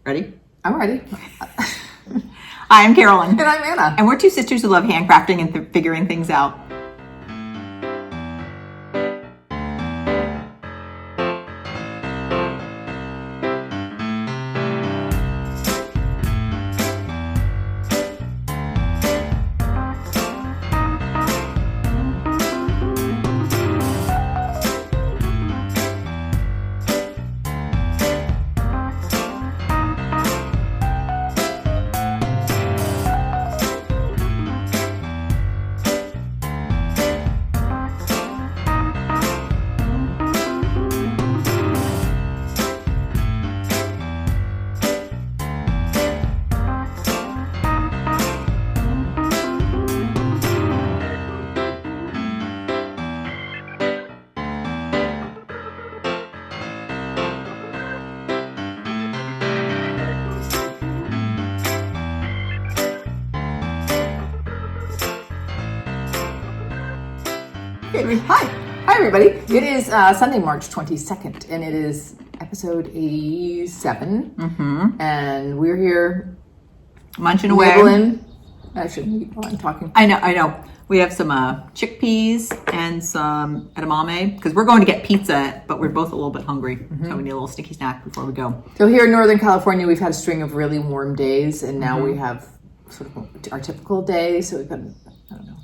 Ready? I'm ready. Hi, I'm Carolyn. And I'm Anna. And we're two sisters who love handcrafting and figuring things out. Hi everybody. It is Sunday, March 22nd, and it is episode 87. And we're here munching away. I shouldn't eat while I'm talking. I know. We have some chickpeas and some edamame because we're going to get pizza, but we're both a little bit hungry. So we need a little sneaky snack before we go. So here in Northern California, we've had a string of really warm days, and now we have sort of our typical day. So we've got,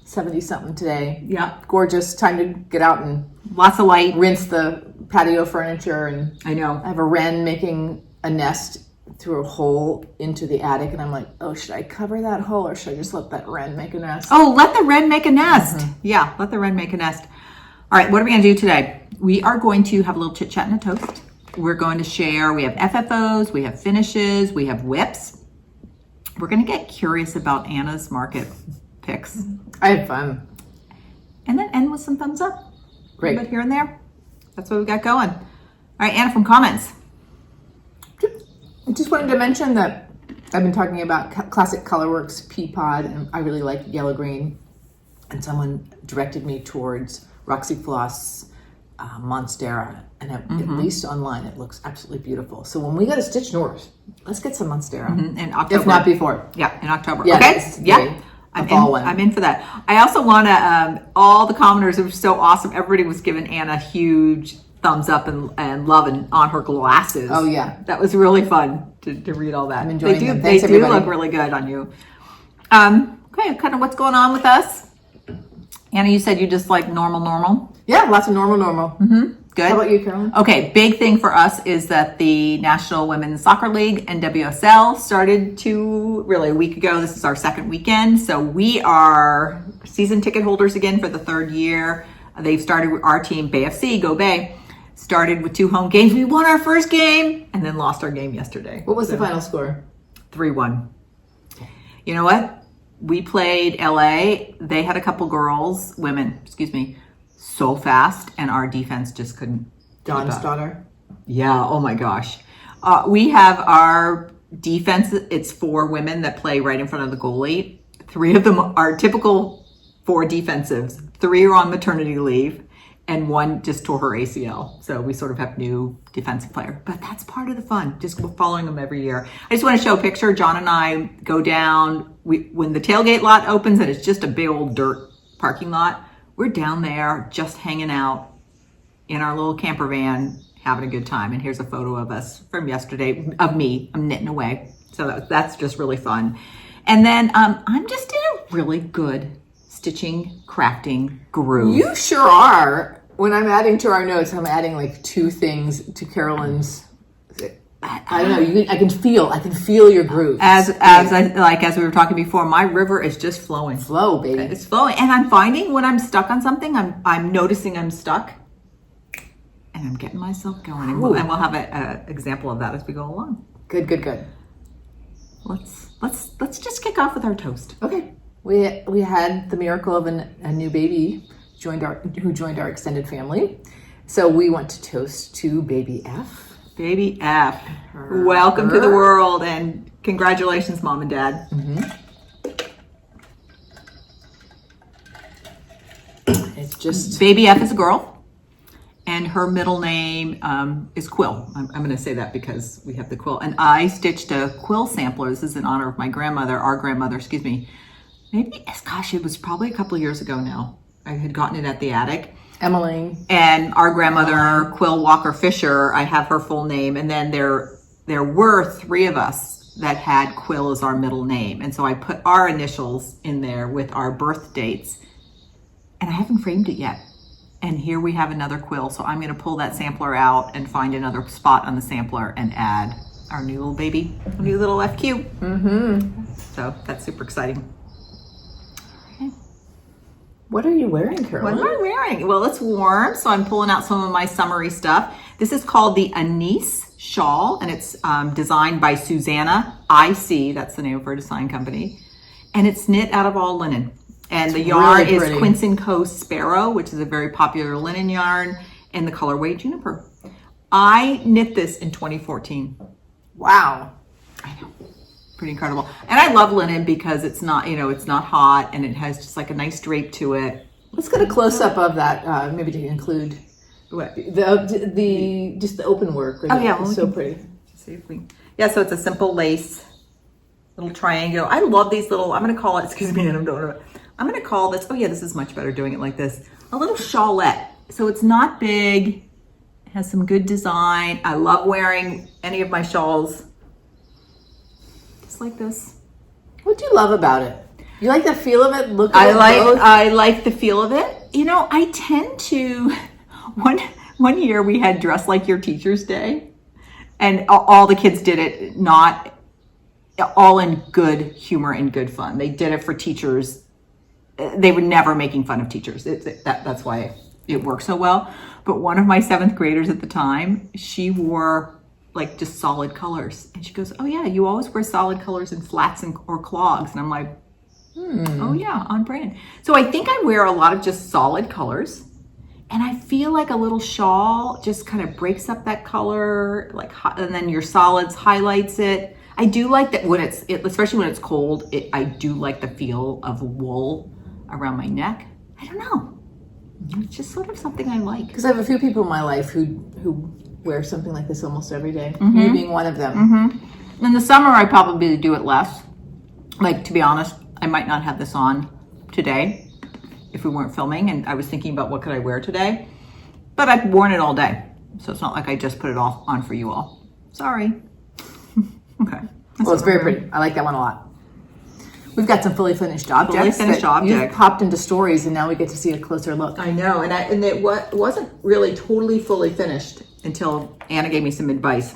70-something today. Yeah. Gorgeous. Time to get out and lots of light. Rinse the patio furniture. And I know. I have a wren making a nest through a hole into the attic, and I'm like, oh, should I cover that hole or should I just let that wren make a nest? Oh, let the wren make a nest. Yeah, let the wren make a nest. All right, what are we going to do today? We are going to have a little chit-chat and a toast. We're going to share, we have FFOs, we have finishes, we have whips. We're going to get curious about Anna's market picks. I had fun. And then end with some thumbs up. Great. But here and there. That's what we got going. All right, Anna, from comments. I just wanted to mention that I've been talking about Classic Colorworks pea pod, and I really like yellow green. And someone directed me towards Roxy Floss Monstera, and at least online it looks absolutely beautiful. So when we go to Stitch North, let's get some Monstera. In October. If not before. Yeah, in October. Yeah, okay. Yeah. I'm in for that. I also want to, all the commenters, it was so awesome. Everybody was giving Anna huge thumbs up and loving on her glasses. Oh, yeah. That was really fun to read all that. I'm enjoying them. They Thanks, do everybody. look really good on you. Okay, kind of what's going on with us? Anna, you said you just like normal? Yeah, lots of normal. Good. How about you, Carolyn? Okay, big thing for us is that the National Women's Soccer League, NWSL, started a week ago. This is our second weekend. So we are season ticket holders again for the third year. They've started with our team, Bay FC, Go Bay, started with 2 home games. We won our first game and then lost our game yesterday. What was the final score? 3-1. You know what? We played LA. They had a couple women, so fast, and our defense just couldn't. John's daughter. Yeah. Oh my gosh. We have our defense. It's 4 women that play right in front of the goalie. 3 of them are typical 4 defensives. 3 are on maternity leave, and 1 just tore her ACL. So we sort of have new defensive player, but that's part of the fun. Just following them every year. I just want to show a picture. John and I go down. When the tailgate lot opens, and it's just a big old dirt parking lot. We're down there just hanging out in our little camper van, having a good time. And here's a photo of us from yesterday of me. I'm knitting away. So that's just really fun. And then I'm just in a really good stitching, crafting groove. You sure are. When I'm adding to our notes, I'm adding like 2 things to Carolyn's. I don't know. I can feel your groove. As we were talking before, my river is just flowing. Flow, baby. It's flowing, and I'm finding when I'm stuck on something, I'm noticing I'm stuck, and I'm getting myself going. And we'll have an example of that as we go along. Good. Let's just kick off with our toast. Okay. We had the miracle of a new baby who joined our extended family, so we want to toast to baby F. Baby F, welcome to the world, and congratulations, Mom and Dad. It's just Baby F is a girl, and her middle name is Quill. I'm going to say that because we have the quill. And I stitched a quill sampler. This is in honor of my grandmother, our grandmother, excuse me. Maybe, gosh, it was probably a couple of years ago now. I had gotten it at the attic. Emily. And our grandmother, Quill Walker Fisher, I have her full name. And then there were 3 of us that had Quill as our middle name. And so I put our initials in there with our birth dates. And I haven't framed it yet. And here we have another quill. So I'm going to pull that sampler out and find another spot on the sampler and add our new little baby, new little FQ. So that's super exciting. What are you wearing, Carolyn? What am I wearing? Well, it's warm, so I'm pulling out some of my summery stuff. This is called the Anise Shawl, and it's designed by Susanna IC. That's the name of her design company. And it's knit out of all linen. And the yarn is Quince & Co. Sparrow, which is a very popular linen yarn, and the colorway Juniper. I knit this in 2014. Wow. I know. Pretty incredible. And I love linen because it's not, it's not hot, and it has just like a nice drape to it. Let's get a close up of that, maybe to include what? the just the open work. Oh yeah, it's so pretty. See if we. Yeah, so it's a simple lace, little triangle. I love these little. I'm going to call it. Excuse me, I'm going to call this. Oh yeah, this is much better doing it like this. A little shawlette. So it's not big. It has some good design. I love wearing any of my shawls. Like this. What do you love about it? You like the feel of it? I like the feel of it. I tend to. One year we had Dress Like Your Teacher's Day, and all the kids did it, not all in good humor and good fun. They did it for teachers. They were never making fun of teachers. That's why it worked so well. But one of my 7th graders at the time, she wore like just solid colors. And she goes, oh yeah, you always wear solid colors in flats or clogs. And I'm like, oh yeah, on brand. So I think I wear a lot of just solid colors. And I feel like a little shawl just kind of breaks up that color, and then your solids highlights it. I do like that when especially when it's cold, I do like the feel of wool around my neck. I don't know. It's just sort of something I like. Because I have a few people in my life who wear something like this almost every day. You being one of them. In the summer, I probably do it less. Like, to be honest, I might not have this on today if we weren't filming, and I was thinking about what could I wear today. But I've worn it all day, so it's not like I just put it all on for you all. Sorry. Okay. Well, it's very pretty. I like that one a lot. We've got some fully finished objects. Fully finished objects. You've popped into stories, and now we get to see a closer look. I know, and it wasn't really totally fully finished until Anna gave me some advice.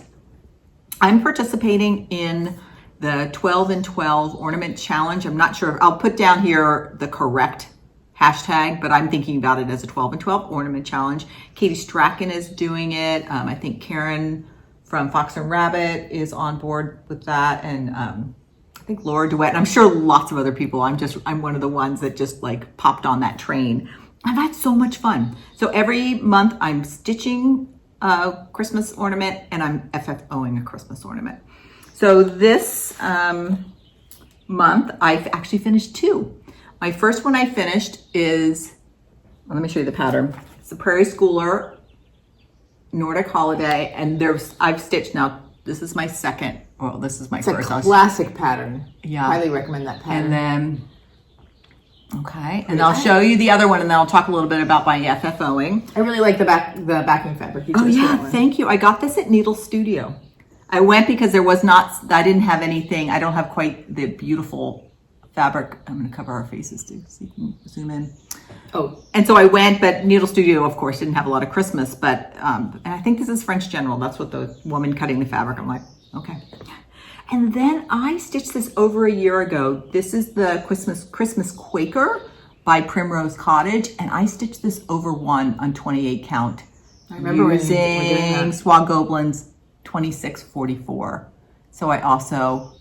I'm participating in the 12 and 12 ornament challenge. I'm not sure. I'll put down here the correct hashtag, but I'm thinking about it as a 12 and 12 ornament challenge. Katie Strachan is doing it. I think Karen from Fox and Rabbit is on board with that, and I think Laura DeWitt, and I'm sure lots of other people. I'm one of the ones that just like popped on that train. I've had so much fun. So every month I'm stitching a Christmas ornament and I'm FFOing a Christmas ornament. So this month I've actually finished 2. My first one I finished is, let me show you the pattern. It's the Prairie Schooler Nordic Holiday, and I've stitched now. This is my second. Well, this is my first. It's a classic pattern. Yeah. Highly recommend that pattern. And then, okay, and I'll show you the other one, and then I'll talk a little bit about my FFOing. I really like the backing fabric. Oh yeah, thank you. I got this at Needle Studio. I went because I didn't have anything. I don't have quite the beautiful fabric. I'm going to cover our faces too, so you can zoom in. Oh. And so I went, but Needle Studio, of course, didn't have a lot of Christmas, but, and I think this is French General. That's what the woman cutting the fabric, I'm like, okay. And then I stitched this over a year ago. This is the Christmas Quaker by Primrose Cottage, and I stitched this over 1 on 28 count. I remember using Swag Goblin's 2644. So I also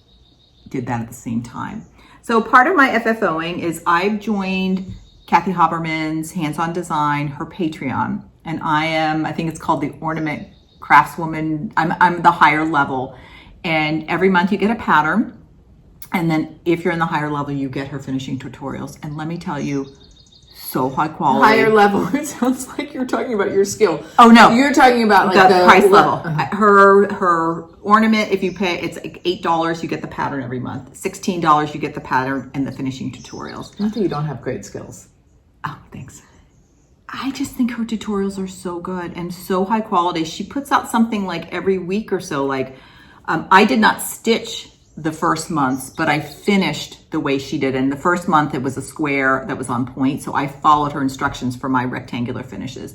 did that at the same time. So part of my FFOing is I've joined Kathy Haberman's Hands-On Design, her Patreon, and I think it's called the Ornament Craftswoman. I'm the higher level, and every month you get a pattern, and then if you're in the higher level, you get her finishing tutorials. And let me tell you, so high quality. Higher level. It sounds like you're talking about your skill. Oh no, you're talking about like the price level. Her ornament, if you pay, it's like $8. You get the pattern every month. $16, you get the pattern and the finishing tutorials. Not that you don't have great skills. Oh, thanks. I just think her tutorials are so good and so high quality. She puts out something like every week or so. Like, I did not stitch the first month, but I finished the way she did. And the first month it was a square that was on point. So I followed her instructions for my rectangular finishes.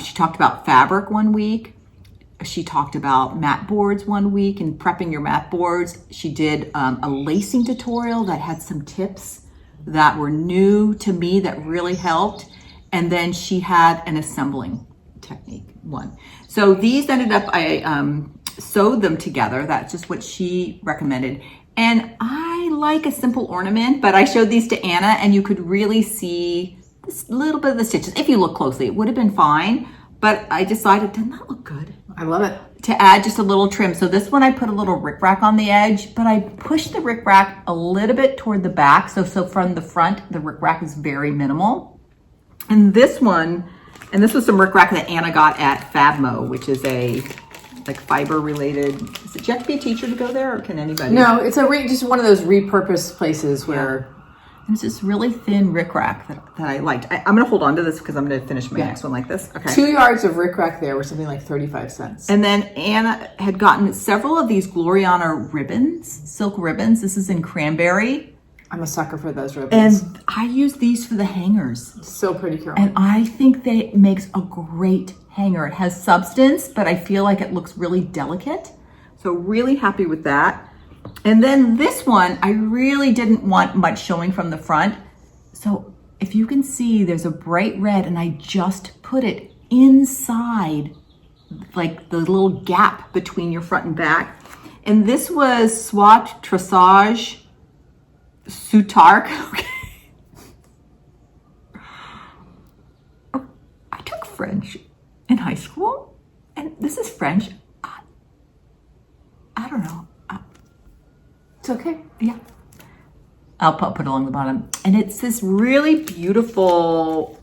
She talked about fabric one week. She talked about mat boards one week and prepping your mat boards. She did a lacing tutorial that had some tips that were new to me that really helped. And then she had an assembling technique one. So these ended up, I sewed them together. That's just what she recommended. And I like a simple ornament, but I showed these to Anna and you could really see this little bit of the stitches. If you look closely, it would have been fine, but I decided, didn't that look good? I love it. To add just a little trim. So this one I put a little rickrack on the edge, but I pushed the rickrack a little bit toward the back. So from the front, the rickrack is very minimal. And this one, and this was some rickrack that Anna got at Fabmo, which is a like fiber related. Does it have to be a teacher to go there, or can anybody? No, it's just one of those repurposed places where. Yeah. And it's this really thin rickrack that I liked. I'm going to hold on to this because I'm going to finish my next one like this. Okay. 2 yards of rickrack there was something like 35 cents. And then Anna had gotten several of these Gloriana ribbons, silk ribbons. This is in cranberry. I'm a sucker for those ribbons. And I use these for the hangers. So pretty, Carolyn. And I think that it makes a great hanger. It has substance, but I feel like it looks really delicate. So really happy with that. And then this one, I really didn't want much showing from the front. So if you can see, there's a bright red and I just put it inside like the little gap between your front and back. And this was Swat Tressage Sutark. Okay. Oh, I took French in high school, and this is French. I don't know. It's okay. Yeah. I'll put it along the bottom. And it's this really beautiful,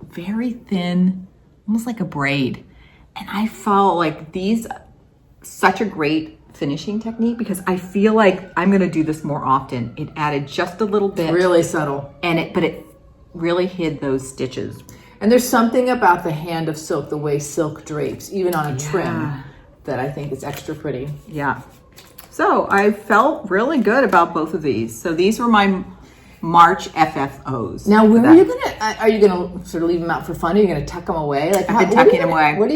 very thin, almost like a braid. And I felt like these, such a great finishing technique because I feel like I'm going to do this more often. It added just a little bit. Really subtle. But it really hid those stitches. And there's something about the hand of silk, the way silk drapes, even on a trim, that I think is extra pretty. Yeah. So I felt really good about both of these. So these were my March FFOs. Now, are you gonna sort of leave them out for fun? Are you gonna tuck them away? Like, I've been tucking them away. What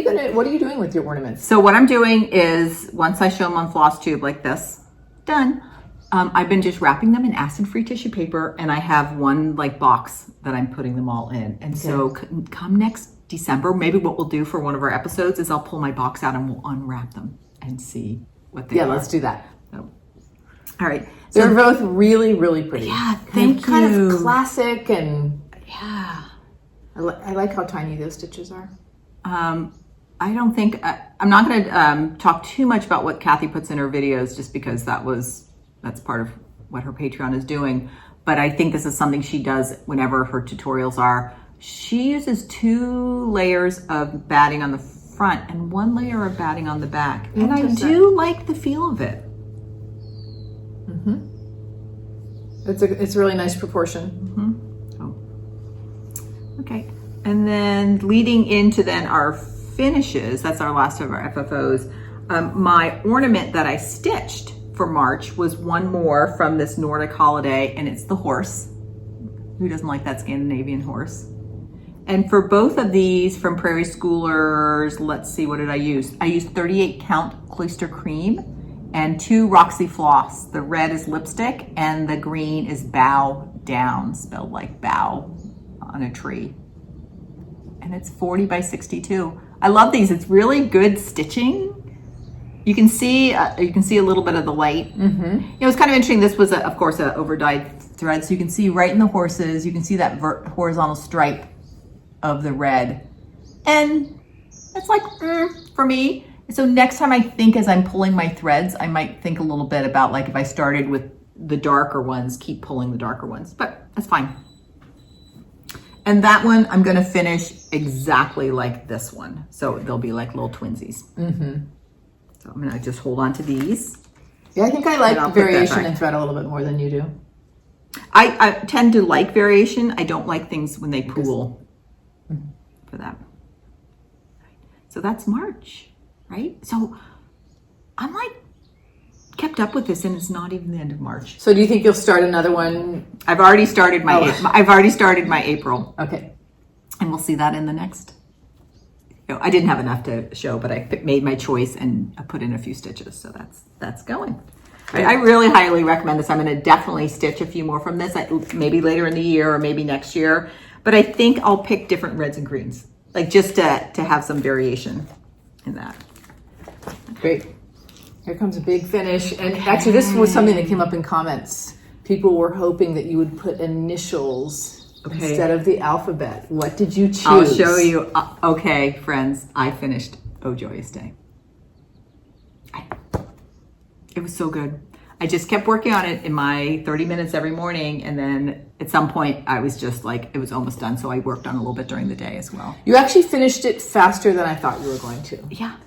are you doing with your ornaments? So what I'm doing is, once I show them on FlossTube like this, done. I've been just wrapping them in acid-free tissue paper, and I have one like box that I'm putting them all in. And so come next December, maybe what we'll do for one of our episodes is I'll pull my box out and we'll unwrap them and see what they are. Yeah, let's do that. So, all right. They're both really, really pretty. Yeah, thank you. Kind of classic and yeah. I like how tiny those stitches are. I don't think, I'm not going to talk too much about what Kathy puts in her videos just because that's part of what her Patreon is doing. But I think this is something she does whenever her tutorials are. She uses 2 layers of batting on the front and 1 layer of batting on the back. And I do like the feel of it. It's a really nice proportion. Okay. And then leading into then our finishes, that's our last of our FFOs. My ornament that I stitched for March was one more from this Nordic holiday, and it's the horse. Who doesn't like that Scandinavian horse? And for both of these from Prairie Schoolers, let's see, what did I use? I used 38 count Cloister Cream and 2 Roxy Floss. The red is lipstick and the green is bow down, spelled like bow on a tree. And it's 40 by 62. I love these. It's really good stitching. You can see a little bit of the light. You know, it's kind of interesting. This was, of course, an over-dyed thread. So you can see right in the horses, you can see that horizontal stripe of the red. And it's like, for me. So next time I think as I'm pulling my threads, I might think a little bit about like if I started with the darker ones, keep pulling the darker ones. But that's fine. And that one I'm going to finish exactly like this one. So they'll be like little twinsies. Mm-hmm. So I'm going to just hold on to these. Yeah, I think I like variation in thread a little bit more than you do. I tend to like variation. I don't like things when they pool for that. So that's March, right? So I'm like kept up with this, and it's not even the end of March. So do you think you'll start another one? I've already started my April. Okay. And we'll see that in the next. I didn't have enough to show, but I made my choice and I put in a few stitches. So that's going. I really highly recommend this. I'm going to definitely stitch a few more from this, maybe later in the year or maybe next year. But I think I'll pick different reds and greens, like just to have some variation in that. Great. Here comes a big finish. And actually, this was something that came up in comments. People were hoping that you would put initials instead of the alphabet. What did you choose? I'll show you. Okay, friends, I finished Oh Joyous Day. It was so good. I just kept working on it in my 30 minutes every morning. And then at some point I was just like, it was almost done. So I worked on a little bit during the day as well. You actually finished it faster than I thought you were going to. Yeah.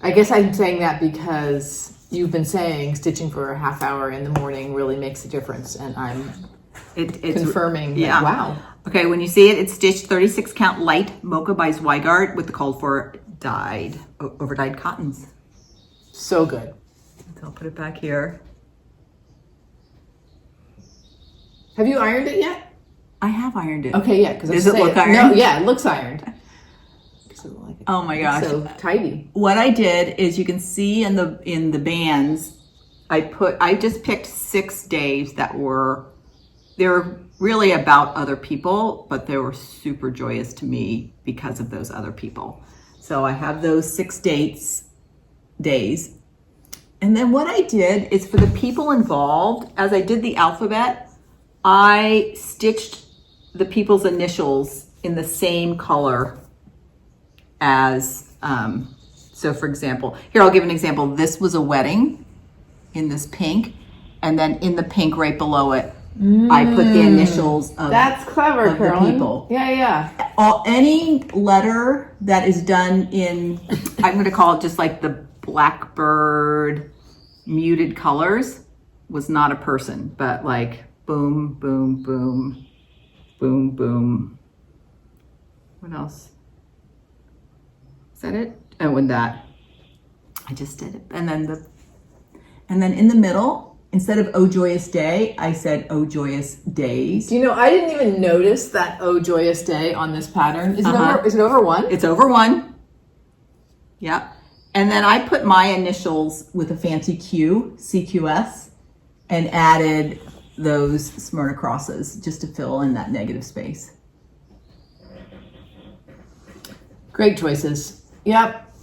I guess I'm saying that because you've been saying stitching for a half hour in the morning really makes a difference. And I'm confirming that, wow. Okay, when you see it, it's stitched 36 count light mocha by Zweigart with the called for over dyed cottons. So good. So I'll put it back here. Have you ironed it yet? I have ironed it. Okay, yeah. Does it look ironed? No, yeah, it looks ironed. Oh my gosh. It's so tidy. What I did is you can see in the bands, I just picked 6 days they were really about other people, but they were super joyous to me because of those other people. So I have those 6 days. And then what I did is for the people involved, as I did the alphabet, I stitched the people's initials in the same color as, so for example, here I'll give an example. This was a wedding in this pink, and then in the pink right below it, I put the initials of, that's clever, of the people. Yeah. Any letter that is done in, I'm going to call it just like the Blackbird muted colors, was not a person, but like boom, boom, boom, boom, boom. What else? Is that it? And with that, I just did it. And then in the middle, instead of Oh Joyous Day, I said Oh Joyous Days. Do you know, I didn't even notice that Oh Joyous Day on this pattern. Is it over 1? It's over 1. Yeah. And then I put my initials with a fancy Q, CQS, and added those Smyrna crosses just to fill in that negative space. Great choices. Yep.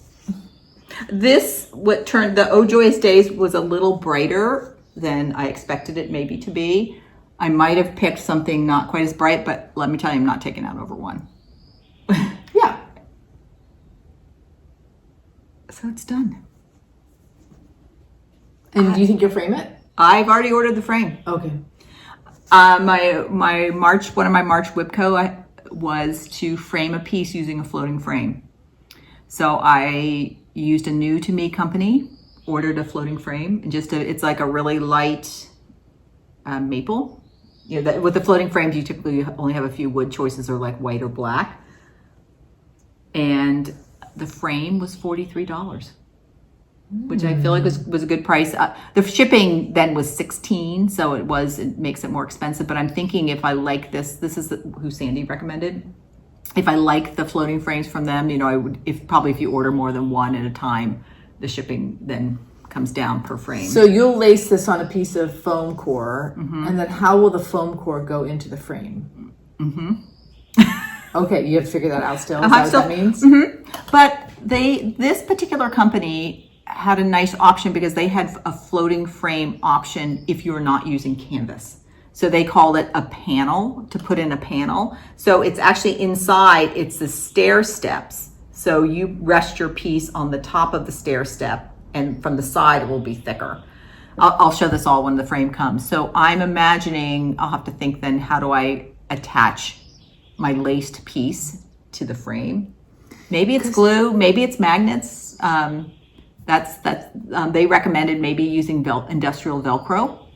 The Oh Joyous Days was a little brighter than I expected it maybe to be. I might have picked something not quite as bright, but let me tell you, I'm not taking out over 1. Yeah. So it's done. And do you think you'll frame it? I've already ordered the frame. Okay. One of my March WIPCO was to frame a piece using a floating frame. So I used a new to me company, ordered a floating frame, and it's like a really light maple. With the floating frames, you typically only have a few wood choices, or like white or black. And the frame was $43, which I feel like was a good price. The shipping then was $16, so it makes it more expensive. But I'm thinking if I like this is who Sandy recommended. If I like the floating frames from them, I would, if you order more than one at a time, the shipping then comes down per frame. So you'll lace this on a piece of foam core, and then how will the foam core go into the frame? Okay, you have to figure that out still. Is that what that means? But this particular company had a nice option because they had a floating frame option if you're not using canvas. So they called it a panel, to put in a panel. So it's actually inside, it's the stair steps. So you rest your piece on the top of the stair step, and from the side it will be thicker. I'll show this all when the frame comes. So I'm imagining, I'll have to think then, how do I attach my laced piece to the frame. Maybe it's glue, maybe it's magnets. They recommended maybe using industrial Velcro.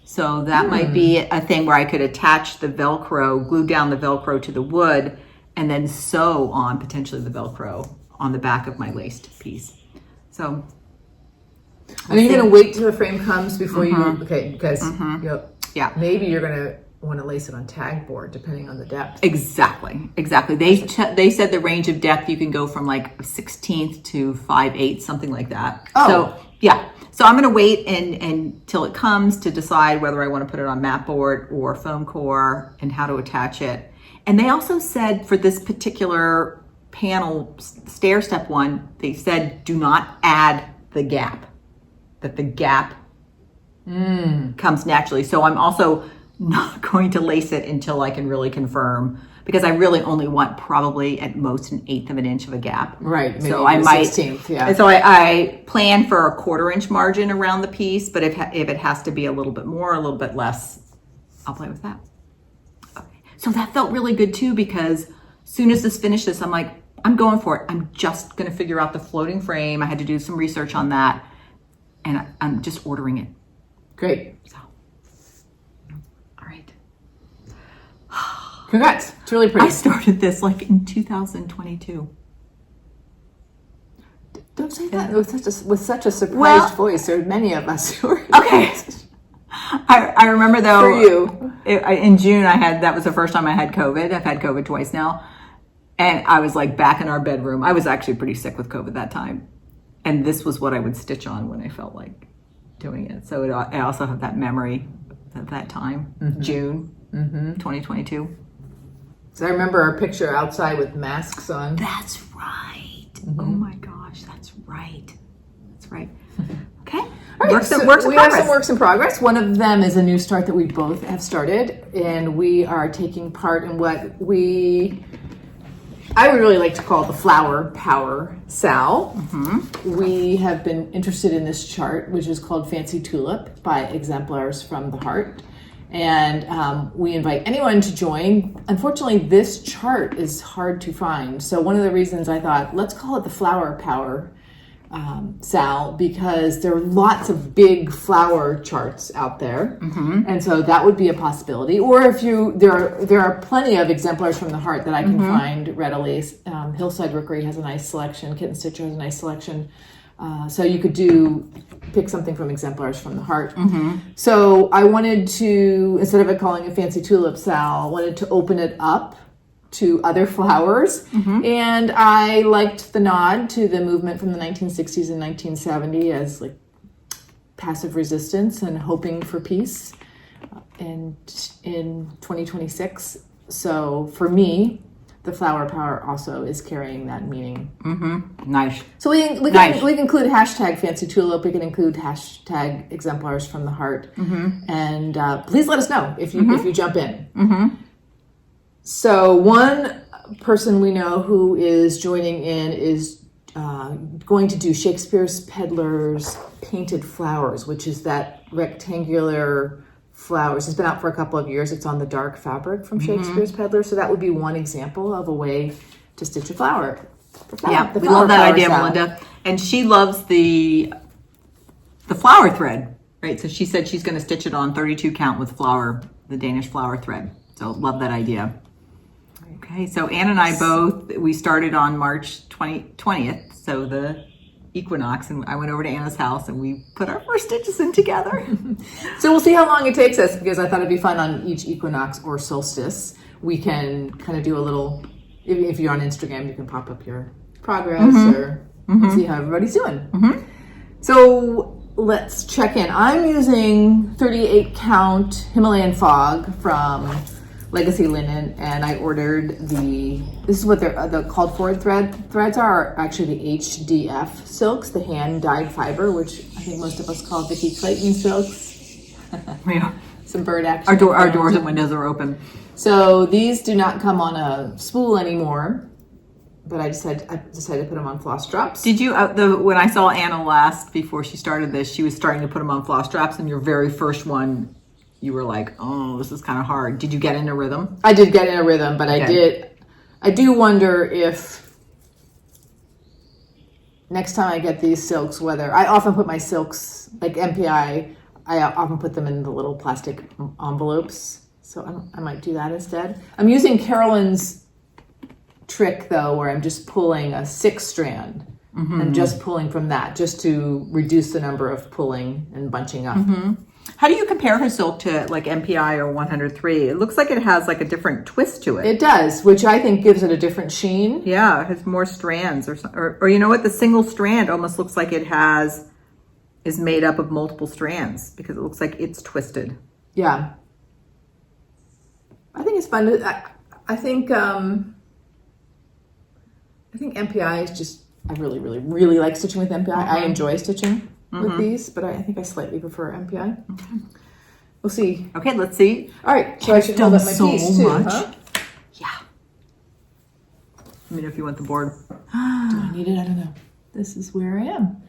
So that might be a thing where I could attach the Velcro, glue down the Velcro to the wood, and then sew on potentially the Velcro on the back of my laced piece. So. And you're going to wait till the frame comes before you, okay, because maybe you're going to want to lace it on tag board depending on the depth. Exactly. They said the range of depth you can go from like 1/16 to 5/8, something like that. Oh. So yeah. So I'm going to wait until it comes to decide whether I want to put it on mat board or foam core and how to attach it. And they also said for this particular panel, stair step one, they said do not add the gap, that the gap comes naturally. So I'm also not going to lace it until I can really confirm, because I really only want probably at most 1/8 of an inch of a gap. Right. Maybe so I might, 16th, yeah. And so I plan for a 1/4 inch margin around the piece, but if it has to be a little bit more, a little bit less, I'll play with that. Okay. So that felt really good too, because as soon as this finishes, I'm like, I'm going for it. I'm just going to figure out the floating frame. I had to do some research on that, and I'm just ordering it. Great. So, all right. Congrats. It's really pretty. I started this like in 2022. Don't say that with such a surprised voice. There are many of us who are. Okay. I remember though. For you. In June, that was the first time I had COVID. I've had COVID twice now. And I was like back in our bedroom. I was actually pretty sick with COVID that time. And this was what I would stitch on when I felt like doing it. So I also have that memory at that time, June 2022. So I remember our picture outside with masks on. That's right. Oh my gosh, that's right. That's right. Okay. All right, we have some works in progress. One of them is a new start that we both have started, and we are taking part in what I would really like to call the Flower Power Sal. We have been interested in this chart, which is called Fancy Tulip by Exemplars from the Heart. And we invite anyone to join. Unfortunately, this chart is hard to find. So one of the reasons I thought, let's call it the Flower Power Sal, because there are lots of big flower charts out there. And so that would be a possibility. Or if there are plenty of Exemplars from the Heart that I can find readily. Hillside Rookery has a nice selection. Kitten Stitcher has a nice selection. So you could pick something from Exemplars from the Heart. So I wanted to, instead of it calling it Fancy Tulip Sal, I wanted to open it up to other flowers. And I liked the nod to the movement from the 1960s and 1970s as like passive resistance and hoping for peace in 2026. So for me, the Flower Power also is carrying that meaning. Nice. So we can include hashtag Fancy Tulip. We can include hashtag Exemplars from the Heart. And please let us know if you jump in. So one person we know who is joining in is going to do Shakespeare's Peddler's Painted Flowers, which is that rectangular flowers. It's been out for a couple of years. It's on the dark fabric from Shakespeare's Peddler. So that would be one example of a way to stitch a flower. Yeah, we love that idea, Melinda. And she loves the flower thread, right? So she said she's going to stitch it on 32 count with the Danish flower thread. So love that idea. Okay, so Anne and I we started on March 20th, so the equinox, and I went over to Anna's house and we put our first stitches in together. So we'll see how long it takes us, because I thought it'd be fun on each equinox or solstice. We can kind of do a little, if you're on Instagram, you can pop up your progress or see how everybody's doing. So let's check in. I'm using 38 count Himalayan fog from Legacy Linen, and I ordered this is what the called forward threads are actually the HDF silks, the hand dyed fiber, which I think most of us call Vicky Clayton silks. Yeah. Some bird action. Our doors and windows are open. So these do not come on a spool anymore, but I decided to put them on floss drops. Did you, when I saw Anna last, before she started this, she was starting to put them on floss drops, and your very first one, you were like, oh, this is kind of hard. Did you get in a rhythm? I did get in a rhythm, but I do wonder if next time I get these silks, whether I often put my silks, like MPI, I often put them in the little plastic envelopes. So I might do that instead. I'm using Carolyn's trick though, where I'm just pulling a 6-strand. I'm just pulling from that just to reduce the number of pulling and bunching up. How do you compare her silk to like MPI or 103? It looks like it has like a different twist to it. It does, which I think gives it a different sheen. Yeah, it has more strands or you know what? The single strand almost looks like it is made up of multiple strands because it looks like it's twisted. Yeah. I think it's fun. I think MPI is just, I really, really, really like stitching with MPI. I enjoy stitching with these, but I think I slightly prefer MPI. We'll see. Okay, let's see. All right, so I should hold up my piece too, much. huh? Yeah. Let me know if you want the board. Do I need it? I don't know. This is where I am.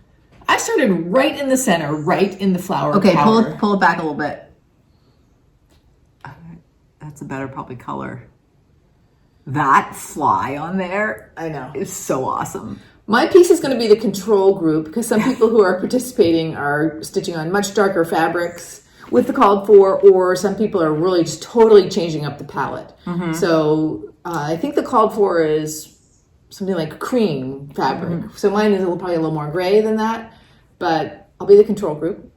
I started right in the center, right in the flower Okay, power. pull it back a little bit. That's a better probably color. That fly on there, I know. is so awesome. My piece is going to be the control group because some people who are participating are stitching on much darker fabrics with the called for, or some people are really just totally changing up the palette. So I think the called for is something like cream fabric. So mine is probably a little more gray than that, but I'll be the control group.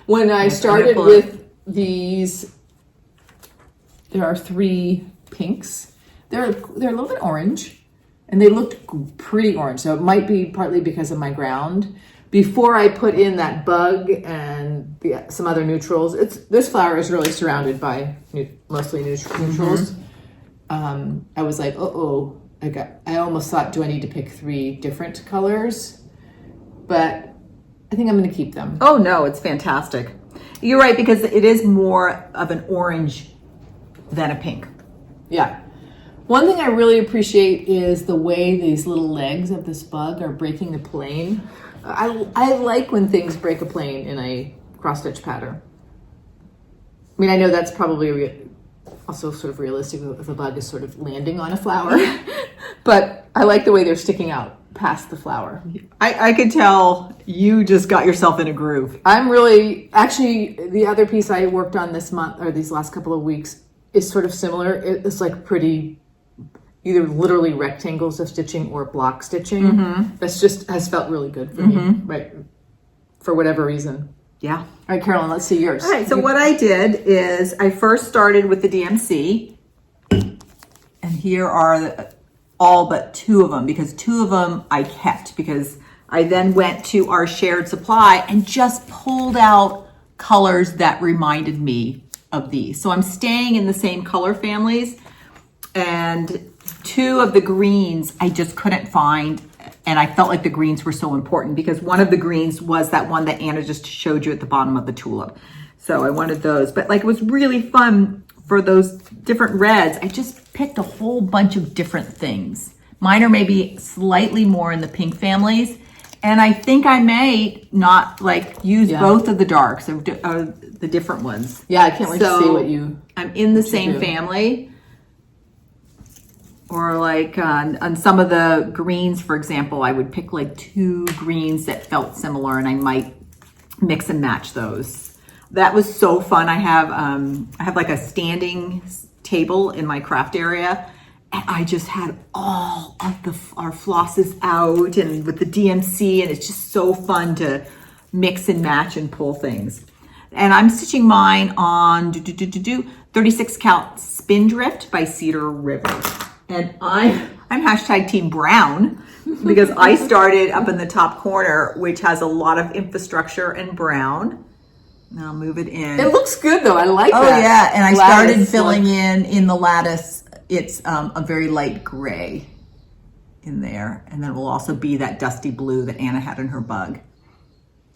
When I started with these, there are 3 pinks. They're a little bit orange. And they looked pretty orange, so it might be partly because of my ground. Before I put in that bug and some other neutrals, this flower is really surrounded by mostly neutrals. I was like, I almost thought, do I need to pick 3 different colors? But I think I'm going to keep them. Oh no, it's fantastic. You're right, because it is more of an orange than a pink. Yeah. One thing I really appreciate is the way these little legs of this bug are breaking the plane. I like when things break a plane in a cross-stitch pattern. I mean, I know that's probably also sort of realistic if a bug is sort of landing on a flower, but I like the way they're sticking out past the flower. I could tell you just got yourself in a groove. I'm really, actually, the other piece I worked on this month, or these last couple of weeks, is sort of similar. It's like pretty, either literally rectangles of stitching or block stitching. That's just has felt really good for me, right? For whatever reason. Yeah. All right, Carolyn, let's see yours. All right, so what I did is I first started with the DMC, and here are all but 2 of them, because 2 of them I kept, because I then went to our shared supply and just pulled out colors that reminded me of these. So I'm staying in the same color families, and 2 of the greens I just couldn't find, and I felt like the greens were so important because one of the greens was that one that Anna just showed you at the bottom of the tulip. So I wanted those, but like it was really fun for those different reds. I just picked a whole bunch of different things. Mine are maybe slightly more in the pink families, and I think I may not like use both of the darks of the different ones. Yeah, I can't wait to see what you. I'm in the same family. Or like on some of the greens, for example, I would pick like 2 greens that felt similar, and I might mix and match those. That was so fun. I have like a standing table in my craft area, and I just had all of our flosses out and with the DMC, and it's just so fun to mix and match and pull things. And I'm stitching mine on 36 count Spindrift by Cedar River. And I'm hashtag Team Brown because I started up in the top corner, which has a lot of infrastructure and brown. Now I'll move it in. It looks good though. I like that. Oh yeah, and I started Lattice, filling in the lattice. It's a very light gray in there, and then it will also be that dusty blue that Anna had in her bug.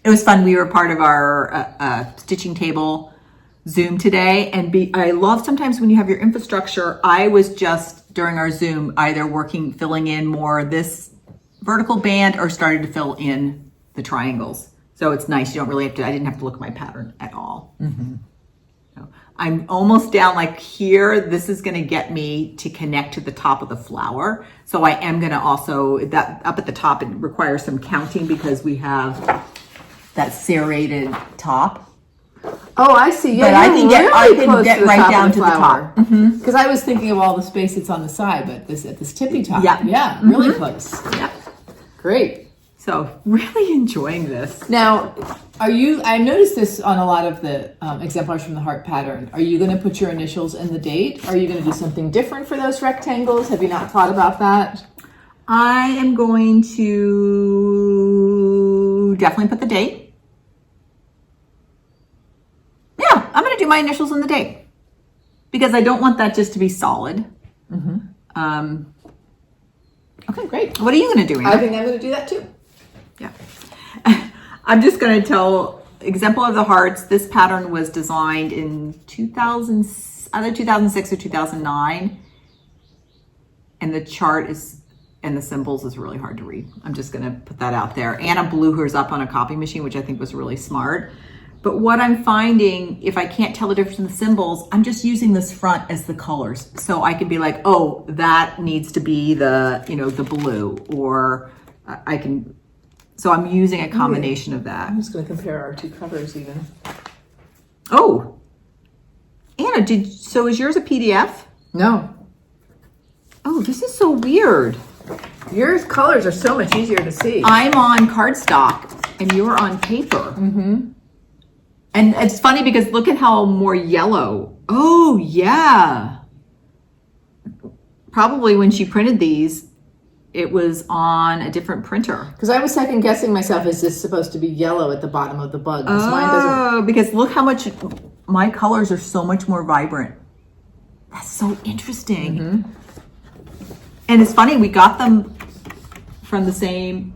It was fun. We were part of our stitching table Zoom today, and I love sometimes when you have your infrastructure. I was just during our Zoom either filling in more this vertical band or started to fill in the triangles. So it's nice. You don't really have to. I didn't have to look at my pattern at all. I'm almost down like here. This is going to get me to connect to the top of the flower. So I am going to also, that up at the top, it requires some counting because we have that serrated top. Oh, I see. Yeah, but I can get right down to the top. Because I was thinking of all the space that's on the side, but at this tippy top. Yeah, really close. Yeah. Great. So really enjoying this. Now, I noticed this on a lot of the exemplars from the heart pattern. Are you going to put your initials in the date? Are you going to do something different for those rectangles? Have you not thought about that? I am going to definitely put the date. Yeah, I'm going to do my initials in the date because I don't want that just to be solid. Okay, great. What are you going to do, Anna? I think I'm going to do that too. Yeah. I'm just going to tell Exemplar of the Hearts. This pattern was designed in either 2006 or 2009. And the chart and the symbols is really hard to read. I'm just going to put that out there. Anna blew hers up on a copy machine, which I think was really smart. But what I'm finding, if I can't tell the difference in the symbols, I'm just using this front as the colors. So I can be like, oh, that needs to be the, the blue, or I can, so I'm using a combination of that. I'm just going to compare our two covers even. Oh, Anna, so is yours a PDF? No. Oh, this is so weird. Your colors are so much easier to see. I'm on cardstock and you're on paper. And it's funny because look at how more yellow. Oh, yeah. Probably when she printed these, it was on a different printer. Because I was second guessing myself, is this supposed to be yellow at the bottom of the bug? Mine doesn't. Because look how much, my colors are so much more vibrant. That's so interesting. And it's funny, we got them from the same.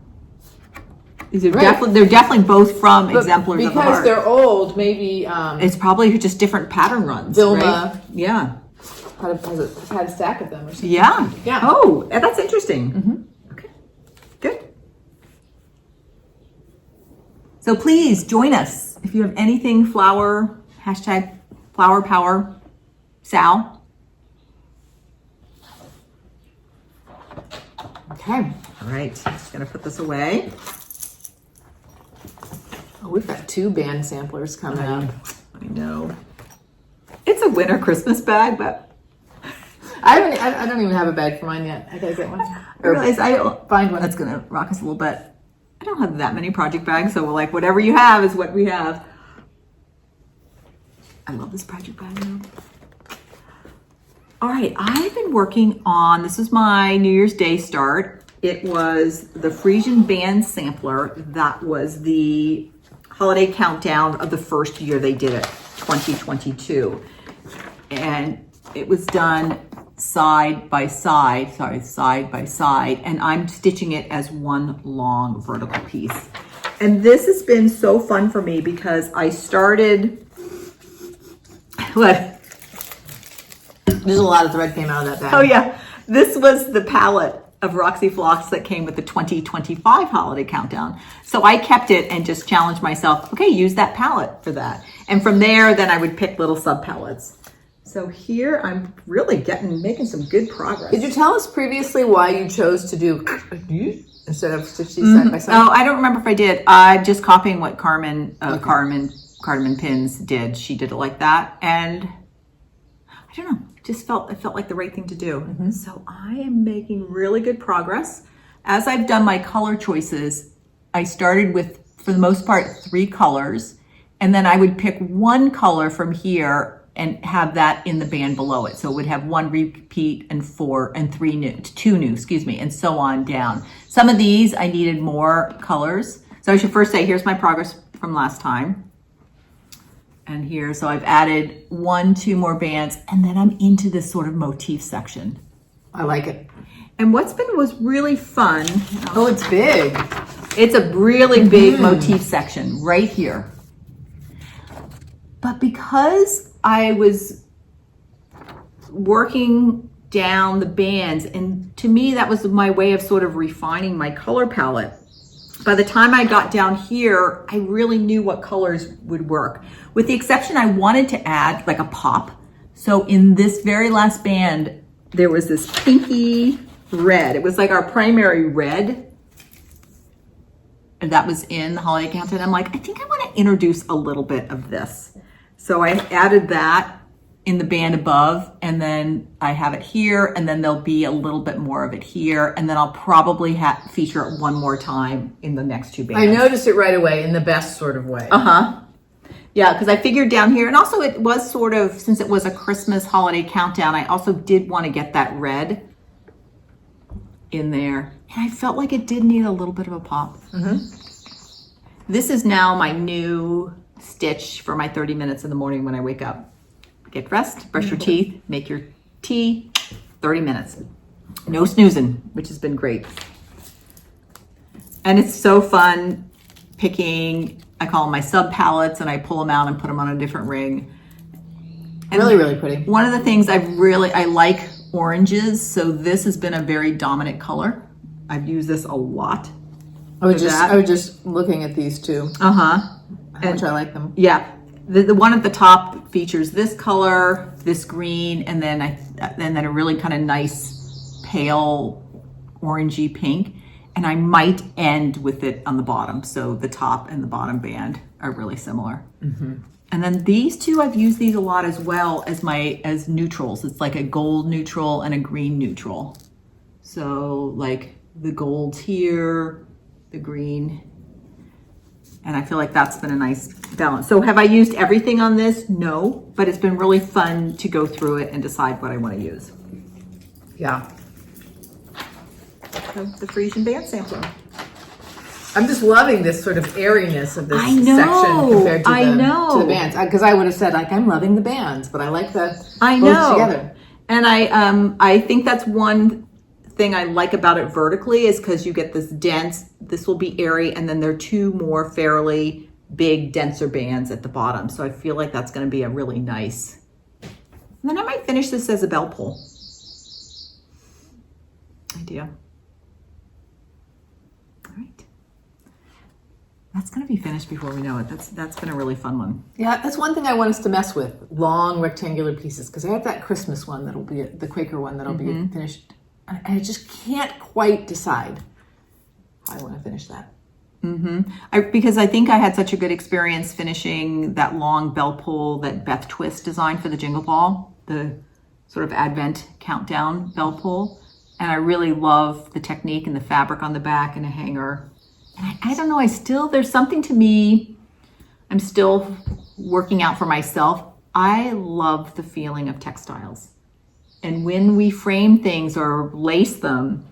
They're definitely both from Exemplars of the Heart. Because they're old, maybe. It's probably just different pattern runs. Vilma. Right? Yeah. Had a stack of them or something. Yeah. Yeah. Oh, that's interesting. Okay. Good. So please join us if you have anything flower, hashtag flower power, Sal. Okay. All right. Just going to put this away. Oh, we've got 2 band samplers coming up. I know. It's a winter Christmas bag, but I don't even have a bag for mine yet. I gotta get one. I realize Find one. That's gonna rock us a little bit. I don't have that many project bags, so we're like, whatever you have is what we have. I love this project bag though. All right, I've been working on, this is my New Year's Day start. It was the Frisian band sampler. That was the holiday countdown of the first year they did it, 2022. And it was done side by side, and I'm stitching it as one long vertical piece. And this has been so fun for me because I started, what? There's a lot of thread came out of that bag. Oh yeah, this was the palette of Roxy Floss that came with the 2025 holiday countdown. So I kept it and just challenged myself, okay, use that palette for that. And from there, then I would pick little sub palettes. So here I'm really making some good progress. Did you tell us previously why you chose to do instead of stitch these side by side? Oh, I don't remember if I did. I'm just copying what Carmen Cardamom Pins did. She did it like that. And I don't know, it felt like the right thing to do. So I am making really good progress. As I've done my color choices, I started with, for the most part, 3 colors. And then I would pick one color from here and have that in the band below it. So it would have 1 repeat and 2 new, and so on down. Some of these I needed more colors. So I should first say, here's my progress from last time. And here, so I've added 1-2 more bands, and then I'm into this sort of motif section. I like it. And was really fun. Oh, it's big. It's a really big motif section right here. But because I was working down the bands, and to me that was my way of sort of refining my color palette. by the time I got down here, I really knew what colors would work. With the exception, I wanted to add like a pop. So in this very last band, there was this pinky red. It was like our primary red. And that was in the holiday countdown. I'm like, I think I want to introduce a little bit of this. So I added that in the band above, and then I have it here, and then there'll be a little bit more of it here, and then I'll probably feature it one more time in the next two bands. I noticed it right away in the best sort of way. Yeah, because I figured down here, and also it was sort of, since it was a Christmas holiday countdown, I also did want to get that red in there. And I felt like it did need a little bit of a pop. This is now my new stitch for my 30 minutes in the morning when I wake up. Get dressed, brush your teeth, make your tea, 30 minutes. No snoozing, which has been great. And it's so fun picking, I call them my sub palettes, and I pull them out and put them on a different ring. And really, really pretty. One of the things I like oranges, so this has been a very dominant color. I've used this a lot. I was just looking at these two. How much I like them. Yeah. The one at the top features this color, this green, and then a really kind of nice pale orangey pink. And I might end with it on the bottom. So the top and the bottom band are really similar. And then these two, I've used these a lot as well as neutrals. It's like a gold neutral and a green neutral. So like the gold's here, the green. And I feel like that's been a nice balance. So have I used everything on this? No, but it's been really fun to go through it and decide what I want to use. Yeah. So the Frisian band sampler. I'm just loving this sort of airiness of this section compared to the bands. Because I would have said, like, I'm loving the bands, but I like the both together. And I think that's one thing I like about it vertically is because you get this dense, this will be airy, and then there are two more fairly big, denser bands at the bottom. So I feel like that's going to be a really nice. And then I might finish this as a bell pull idea. All right. That's going to be finished before we know it. That's been a really fun one. Yeah, that's one thing I want us to mess with. Long rectangular pieces. Because I have that Christmas one that'll be, the Quaker one that'll be finished. I just can't quite decide how I want to finish that. Because I think I had such a good experience finishing that long bell pull that Beth Twist designed for the Jingle Ball, the sort of Advent countdown bell pull. And I really love the technique and the fabric on the back and a hanger. And I don't know, there's something to me, I'm still working out for myself. I love the feeling of textiles. And when we frame things or lace them,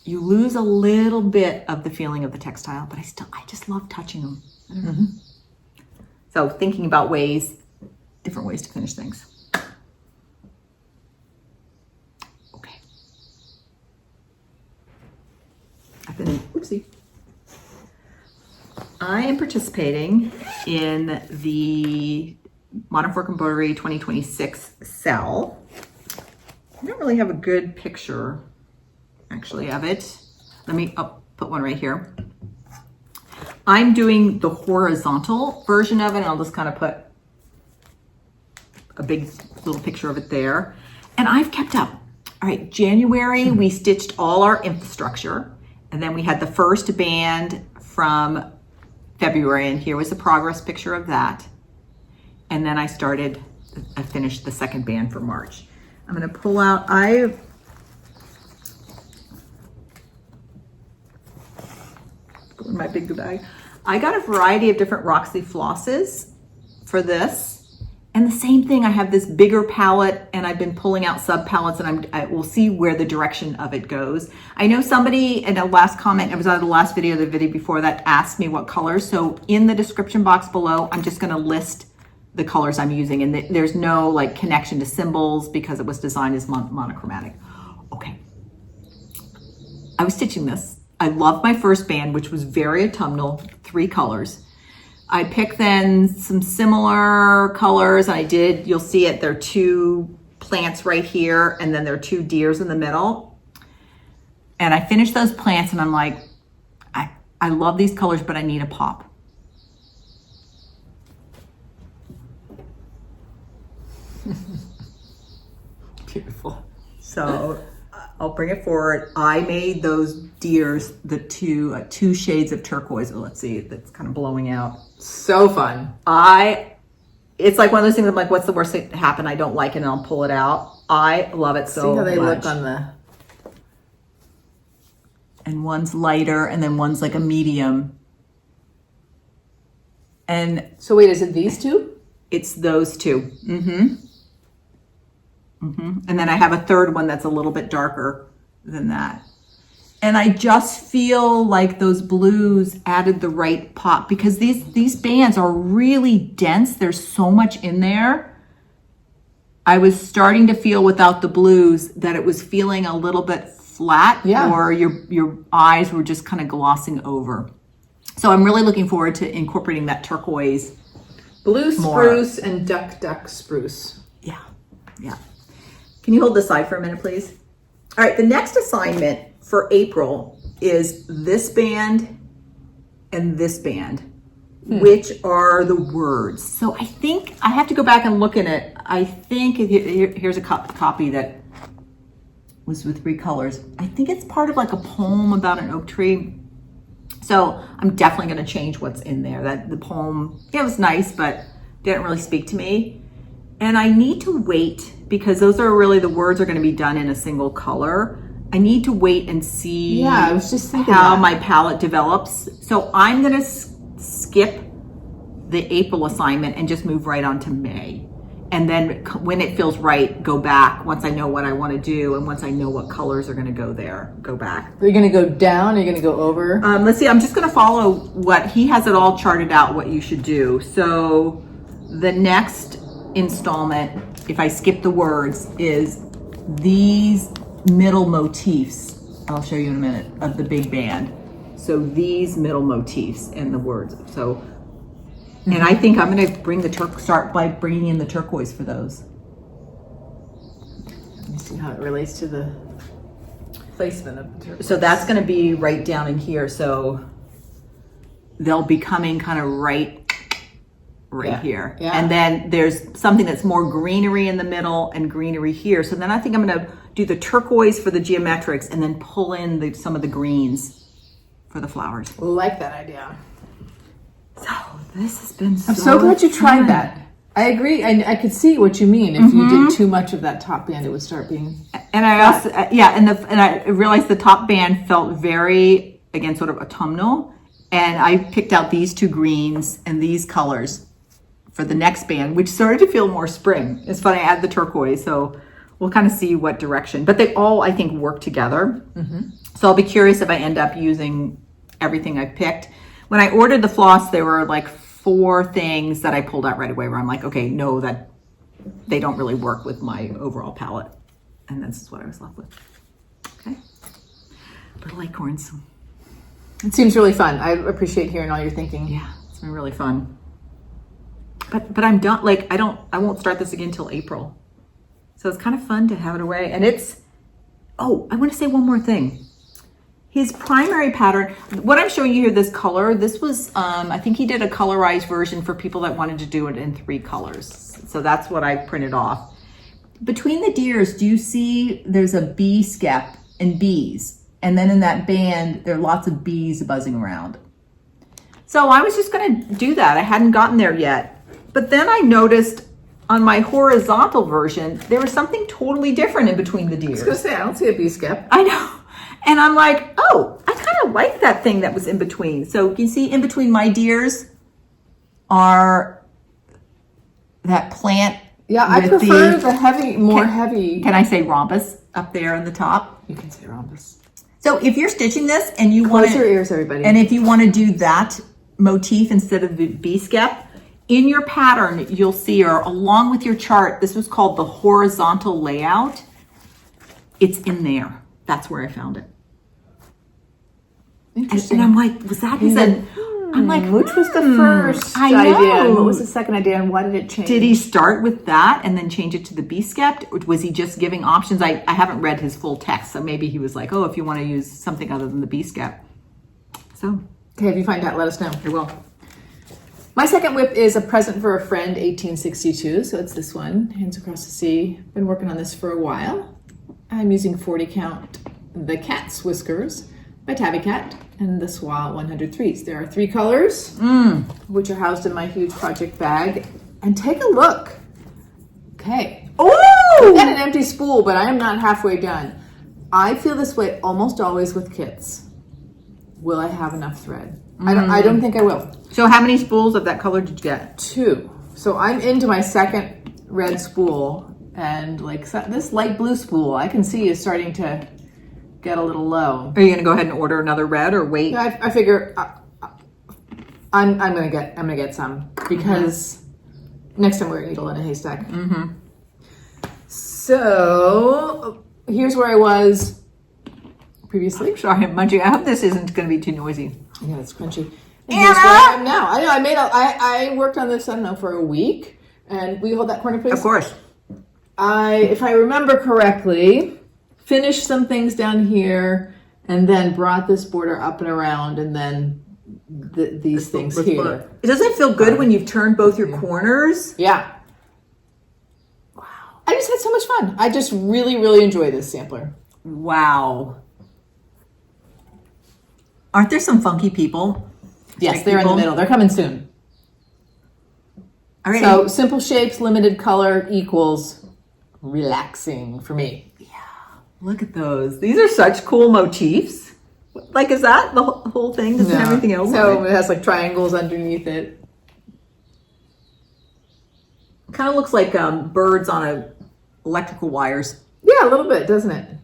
you lose a little bit of the feeling of the textile, but I just love touching them. I don't know. So thinking about different ways to finish things. Okay. I am participating in the Modern Fork Embroidery 2026 sell. I don't really have a good picture actually of it. I'll put one right here. I'm doing the horizontal version of it, and I'll just kind of put a big little picture of it there. And I've kept up. All right, January, we stitched all our infrastructure, and then we had the first band from February, and here was the progress picture of that. And then I finished the second band for March. I'm gonna pull out, my big bag. I got a variety of different Roxy flosses for this. And the same thing, I have this bigger palette and I've been pulling out sub palettes, and I will see where the direction of it goes. I know somebody in a last comment, it was on the last video, the video before that, asked me what colors. So in the description box below, I'm just gonna list the colors I'm using, and there's no like connection to symbols because it was designed as monochromatic. Okay, I was stitching this. I loved my first band, which was very autumnal, 3 colors. I picked then some similar colors, and you'll see it, there are 2 plants right here, and then there are 2 deers in the middle. And I finished those plants, and I'm like, I love these colors, but I need a pop. Beautiful. So I'll bring it forward. I made those deers the two shades of turquoise. Oh, let's see, that's kind of blowing out. So fun. It's like one of those things. I'm like, what's the worst thing to happen? I don't like it, and I'll pull it out. I love it so much. See how they look on the. And one's lighter, and then one's like a medium. And So wait, is it these two? it's those two. And then I have a third one that's a little bit darker than that. And I just feel like those blues added the right pop, because these bands are really dense. There's so much in there. I was starting to feel without the blues that it was feeling a little bit flat, or your eyes were just kind of glossing over. So I'm really looking forward to incorporating that turquoise. Blue spruce and duck spruce. Yeah. Can you hold this side for a minute, please? All right, the next assignment for April is this band and this band, which are the words. So I think I have to go back and look at it. I think here's a copy that was with 3 colors. I think it's part of like a poem about an oak tree. So I'm definitely going to change what's in there. That the poem, it was nice, but didn't really speak to me. And I need to wait, because those are really, the words are going to be done in a single color. I need to wait and see I was just thinking how that. my palette develops. So I'm going to skip the April assignment and just move right on to May. And then when it feels right, go back once I know what I want to do, and once I know what colors are going to go there, go back. Are you going to go down? Are you going to go over? Let's see, I'm just going to follow what he has it all charted out, what you should do. So the next installment, if I skip the words, is these middle motifs. I'll show you in a minute, of the big band. So these middle motifs and the words. So, and I think I'm going to start by bringing in the turquoise for those. Let me see how it relates to the placement of the turquoise. So that's going to be right down in here. So they'll be coming kind of right here. Yeah. And then there's something that's more greenery in the middle and greenery here. So then I think I'm going to do the turquoise for the geometrics, and then pull in some of the greens for the flowers. Like that idea. So this has been I'm so glad you tried that. I agree. I could see what you mean. If you did too much of that top band, it would start being. And I also, and I realized the top band felt very, again, sort of autumnal. And I picked out these 2 greens and these colors for the next band, which started to feel more spring. It's funny, I add the turquoise, so we'll kind of see what direction. But they all, I think, work together. So I'll be curious if I end up using everything I picked. When I ordered the floss, there were like 4 things that I pulled out right away where I'm like, okay, no, that they don't really work with my overall palette. And this is what I was left with. Okay. Little acorns. It seems really fun. I appreciate hearing all your thinking. Yeah, it's been really fun. But I'm done. Like, I won't start this again till April. So it's kind of fun to have it away. And it's, I want to say one more thing. His primary pattern, what I'm showing you here, this color, this was, I think he did a colorized version for people that wanted to do it in 3 colors. So that's what I printed off. Between the deers, do you see there's a bee skep and bees? And then in that band, there are lots of bees buzzing around. So I was just going to do that. I hadn't gotten there yet. But then I noticed on my horizontal version, there was something totally different in between the deers. I was going to say, I don't see a bee skep. I know. And I'm like, I kind of like that thing that was in between. So you see in between my deers are that plant. Yeah, I prefer the heavy, more heavy. Can I say rhombus up there on the top? You can say rhombus. So if you're stitching this and you want Close your ears, everybody. And if you want to do that motif instead of the bee skep, in your pattern, you'll see, or along with your chart, this was called the horizontal layout. It's in there. That's where I found it. Interesting. And I'm like, was that? He said, I'm like, which was the first idea? And what was the second idea? And why did it change? Did he start with that and then change it to the bee skep? Or was he just giving options? I haven't read his full text, so maybe he was like, if you want to use something other than the bee skep. So Okay, if you find out, let us know. I will. My second whip is a present for a friend, 1862. So it's this one, Hands Across the Sea. Been working on this for a while. I'm using 40 count The Cat's Whiskers by Tabby Cat and the SWA 103s. There are 3 colors, which are housed in my huge project bag. And take a look. Okay. Oh! I've got an empty spool, but I am not halfway done. I feel this way almost always with kits. Will I have enough thread? I don't think I will. So how many spools of that color did you get? 2. So I'm into my second red spool, and like this light blue spool I can see is starting to get a little low. Are you gonna go ahead and order another red or wait? I figure I'm gonna get some because next time we're a needle in a haystack. So here's where I was previously. Sorry, I'm munching. I hope this isn't gonna be too noisy. Yeah, it's crunchy. And here's where I am now. I know I worked on this, I don't know, for a week. And will you hold that corner, please? Of course. If I remember correctly, finished some things down here and then brought this border up and around and then these things here. Doesn't it feel good when you've turned both your corners? Yeah. Wow. I just had so much fun. I just really, really enjoy this sampler. Wow. Aren't there some funky people? Yes, they're in the middle. They're coming soon. All right. So simple shapes, limited color equals relaxing for me. Yeah. Look at those. These are such cool motifs. Like, is that the whole thing? Doesn't have anything else? So it has like triangles underneath it. Kind of looks like birds on electrical wires. Yeah, a little bit, doesn't it?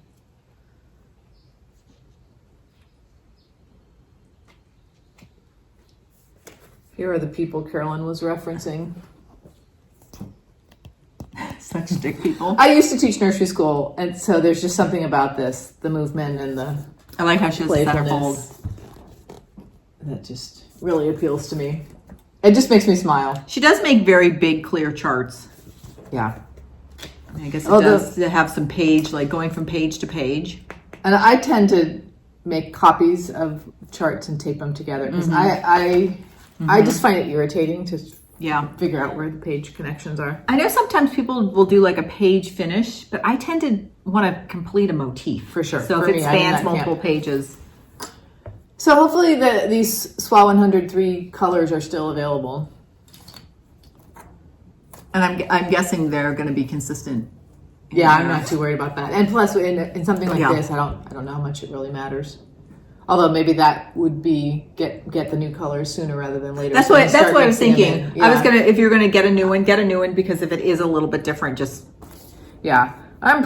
Here are the people Carolyn was referencing. Such stick people. I used to teach nursery school, and so there's just something about this, the movement and the I like how she has a centerfold. That just really appeals to me. It just makes me smile. She does make very big, clear charts. Yeah. I guess it does to have some page, like going from page to page. And I tend to make copies of charts and tape them together because I just find it irritating to figure out where the page connections are. I know sometimes people will do like a page finish, but I tend to want to complete a motif. For sure. So For if it me, spans multiple pages. So hopefully these SWA 103 colors are still available. And I'm guessing they're going to be consistent. Yeah, I'm not too worried about that. And plus, in something like this, I don't know how much it really matters. Although maybe that would be get the new colors sooner rather than later. That's what I was thinking. Yeah. I was gonna, if you're gonna get a new one because if it is a little bit different, just I'm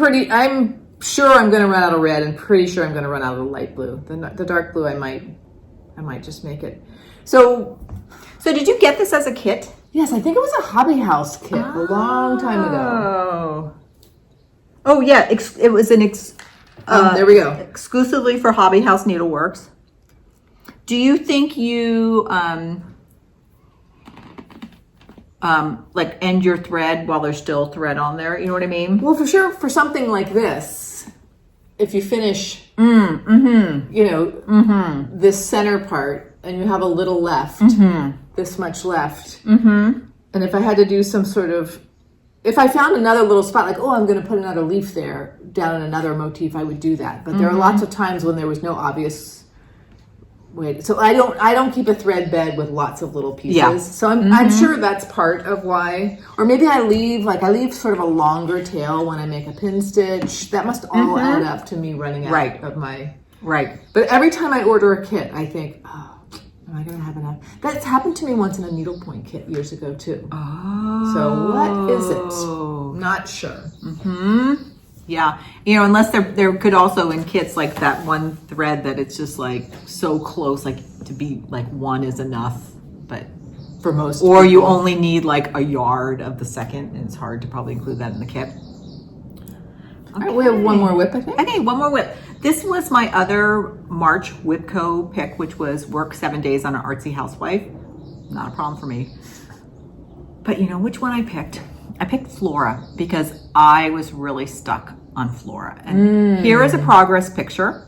sure I'm gonna run out of red and pretty sure I'm gonna run out of the light blue. The dark blue I might just make it. So did you get this as a kit? Yes, I think it was a Hobby House kit a long time ago. Oh yeah, it was there we go. Exclusively for Hobby House Needleworks. Do you think you like end your thread while there's still thread on there? You know what I mean? Well, for sure, for something like this, if you finish, this center part and you have a little left, this much left, and if I had to do some sort of, if I found another little spot, like, I'm going to put another leaf there down in another motif, I would do that. But there are lots of times when there was no obvious way. So I don't keep a thread bed with lots of little pieces. Yeah. So I'm sure that's part of why. Or maybe I leave sort of a longer tail when I make a pin stitch. That must all add up to me running out of my... Right. But every time I order a kit, I think, am I going to have enough? That's happened to me once in a needlepoint kit years ago, too. Oh. So what is it? Not sure. Yeah. Unless there could also in kits like that one thread that it's just like so close, like to be like one is enough. But for most or people. you only need like a yard of the second, and it's hard to probably include that in the kit. All right, we have one more whip, I think. Okay, one more whip. This was my other March Whipco pick, which was work 7 days on an artsy housewife. Not a problem for me. But you know which one I picked? I picked Flora because I was really stuck on Flora. And here is a progress picture.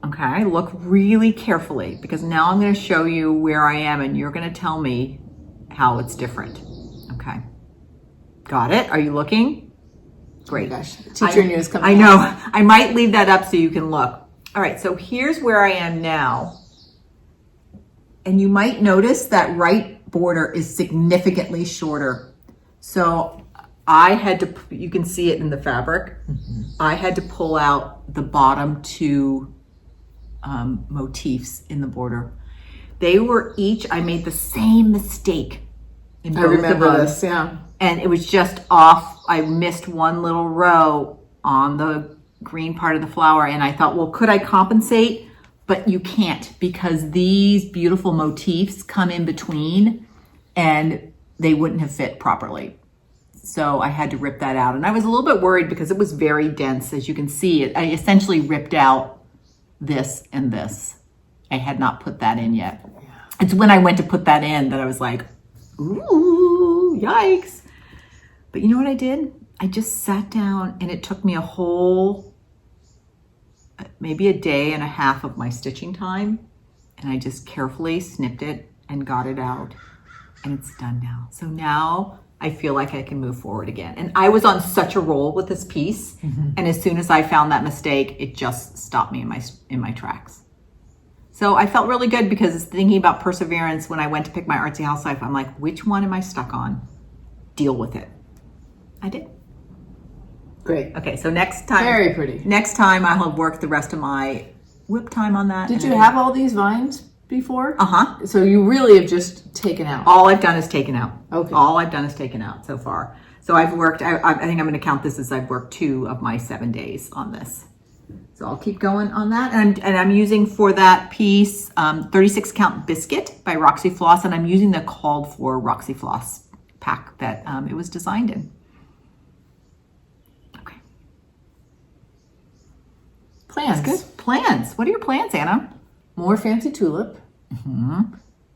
Okay, look really carefully because now I'm going to show you where I am and you're going to tell me how it's different. Okay. Got it? Are you looking? Great. Oh my gosh, teacher news coming I know. I might leave that up so you can look. All right, so here's where I am now. And you might notice that right border is significantly shorter. So I had to, you can see it in the fabric. I had to pull out the bottom two motifs in the border. They were each, I made the same mistake in both I remember of them. this, yeah. And it was just off. I missed one little row on the green part of the flower. And I thought, well, could I compensate? But you can't because these beautiful motifs come in between and they wouldn't have fit properly. So I had to rip that out. And I was a little bit worried because it was very dense. As you can see, I essentially ripped out this and this. I had not put that in yet. Yeah. It's when I went to put that in that I was like, ooh, yikes. But you know what I did? I just sat down and it took me a whole, maybe a day and a half of my stitching time. And I just carefully snipped it and got it out. And it's done now. So now I feel like I can move forward again. And I was on such a roll with this piece. And as soon as I found that mistake, it just stopped me in my tracks. So I felt really good because thinking about perseverance, when I went to pick my artsy house life, I'm like, which one am I stuck on? Deal with it. I did. Great. Okay, so next time. Very pretty. Next time I'll have worked the rest of my whip time on that. Did you have all these vines before? Uh-huh. So you really have just taken out. All I've done is taken out. Okay. All I've done is taken out so far. So I've worked, I think I'm going to count this as I've worked 2 of my 7 days on this. So I'll keep going on that. And I'm using for that piece 36 count biscuit by Roxy Floss. And I'm using the called for Roxy Floss pack that it was designed in. Okay. Plans. That's good. Plans. What are your plans, Anna? More fancy tulip.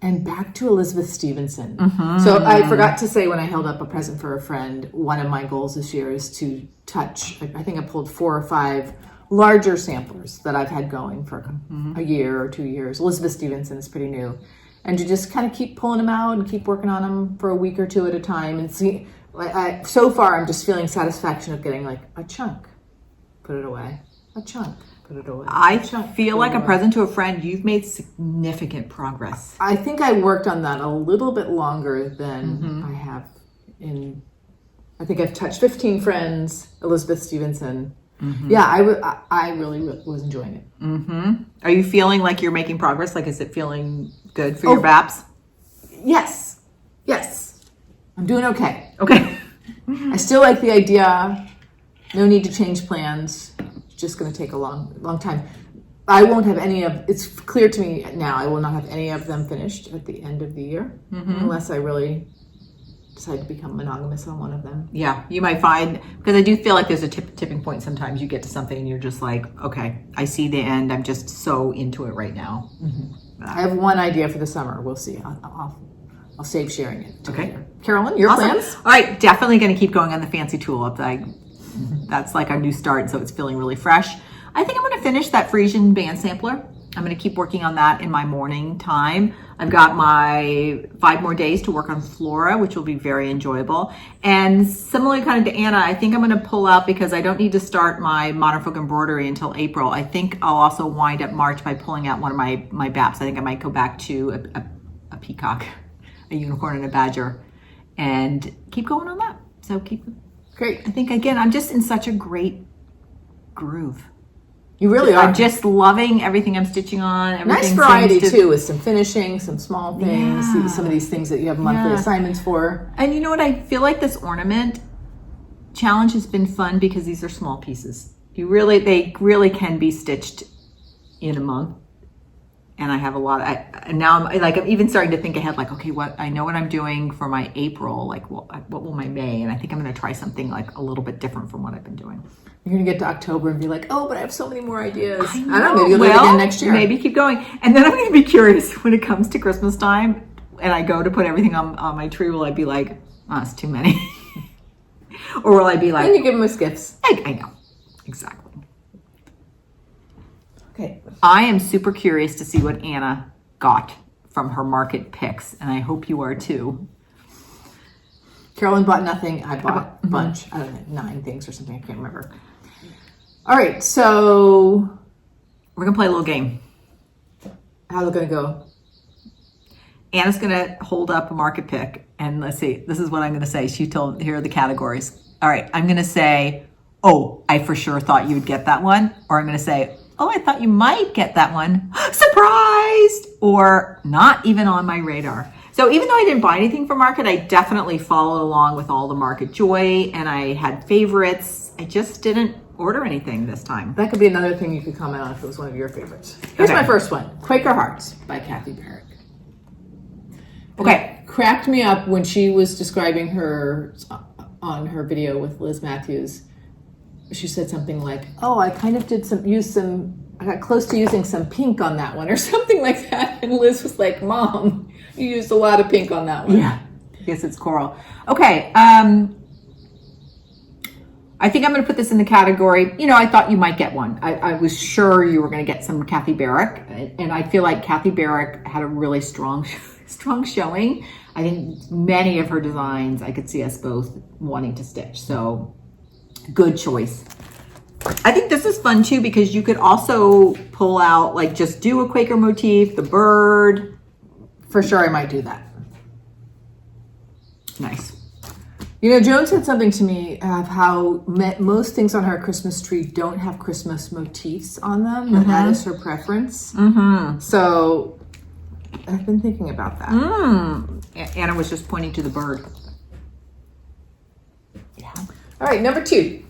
And back to Elizabeth Stevenson. So I forgot to say when I held up a present for a friend, one of my goals this year is to touch, I think I pulled 4 or 5 larger samplers that I've had going for a year or 2 years. Elizabeth Stevenson is pretty new. And to just kind of keep pulling them out and keep working on them for a week or 2 at a time and see. So far, I'm just feeling satisfaction of getting like a chunk, put it away, a chunk. Put it away. I feel like a present to a friend. You've made significant progress. I think I worked on that a little bit longer than I have in. I think I've touched 15 friends. Elizabeth Stevenson. Yeah, I really was enjoying it. Are you feeling like you're making progress? Like, is it feeling good for your BAPs? Yes. I'm doing okay. Okay. I still like the idea. No need to change plans. Just going to take a long time. I won't have any of, it's clear to me now, I will not have any of them finished at the end of the year, unless I really decide to become monogamous on one of them. Yeah, you might find, because I do feel like there's a tipping point sometimes. You get to something and you're just like, okay, I see the end. I'm just so into it right now. I have one idea for the summer. We'll see. I'll save sharing it. Okay. Carolyn, your Awesome. plans? All right, definitely going to keep going on the fancy tulip. That's like our new start, so it's feeling really fresh. I think I'm going to finish that Frisian band sampler. I'm going to keep working on that in my morning time. I've got my 5 more days to work on Flora, which will be very enjoyable. And similarly kind of to Anna, I think I'm going to pull out because I don't need to start my Modern Folk Embroidery until April. I think I'll also wind up March by pulling out one of my BAPs. I think I might go back to a peacock, a unicorn, and a badger, and keep going on that. So Great. I think, again, I'm just in such a great groove. You really are. I'm just loving everything I'm stitching on. Nice variety too, with some finishing, some small things, Yeah. some of these things that you have monthly assignments for. And you know what? I feel like this ornament challenge has been fun because these are small pieces. They really can be stitched in a month. And I have a lot. And now I'm even starting to think ahead. Like, okay, I know what I'm doing for my April. Like, what will my May? And I think I'm going to try something like a little bit different from what I've been doing. You're going to get to October and be like, oh, but I have so many more ideas. I don't know. Maybe you'll do it again next year. Maybe keep going. And then I'm going to be curious when it comes to Christmas time and I go to put everything on my tree. Will I be like, oh, it's too many? Or will I be like, then you give them as gifts. I know. Exactly. Okay. I am super curious to see what Anna got from her market picks, and I hope you are too. Carolyn bought nothing. I bought a bunch. I don't know, 9 things or something. I can't remember. All right, so We're gonna play a little game. how's it gonna go? Anna's gonna hold up a market pick, and let's see. This is what I'm gonna say. Here are the categories. All right, I'm gonna say, oh, I for sure thought you would get that one, or I'm gonna say, oh, I thought you might get that one. Surprised! Or not even on my radar. So even though I didn't buy anything from market, I definitely followed along with all the market joy, and I had favorites. I just didn't order anything this time. That could be another thing you could comment on if it was one of your favorites. Here's my first one, Quaker Hearts by Kathy Barrick. Okay. It cracked me up when she was describing her on her video with Liz Matthews. She said something like, oh, I kind of I got close to using some pink on that one or something like that. And Liz was like, Mom, you used a lot of pink on that one. Yeah, I guess it's coral. Okay, I think I'm going to put this in the category, I thought you might get one. I was sure you were going to get some Kathy Barrick, and I feel like Kathy Barrick had a really strong showing. I think many of her designs, I could see us both wanting to stitch, so good choice. I think this is fun too, because you could also pull out, like, just do a Quaker motif, the bird. For sure, I might do that. Nice. Joan said something to me of how most things on her Christmas tree don't have Christmas motifs on them, and that is her preference. So I've been thinking about that. Anna was just pointing to the bird. Yeah. All right, number 2.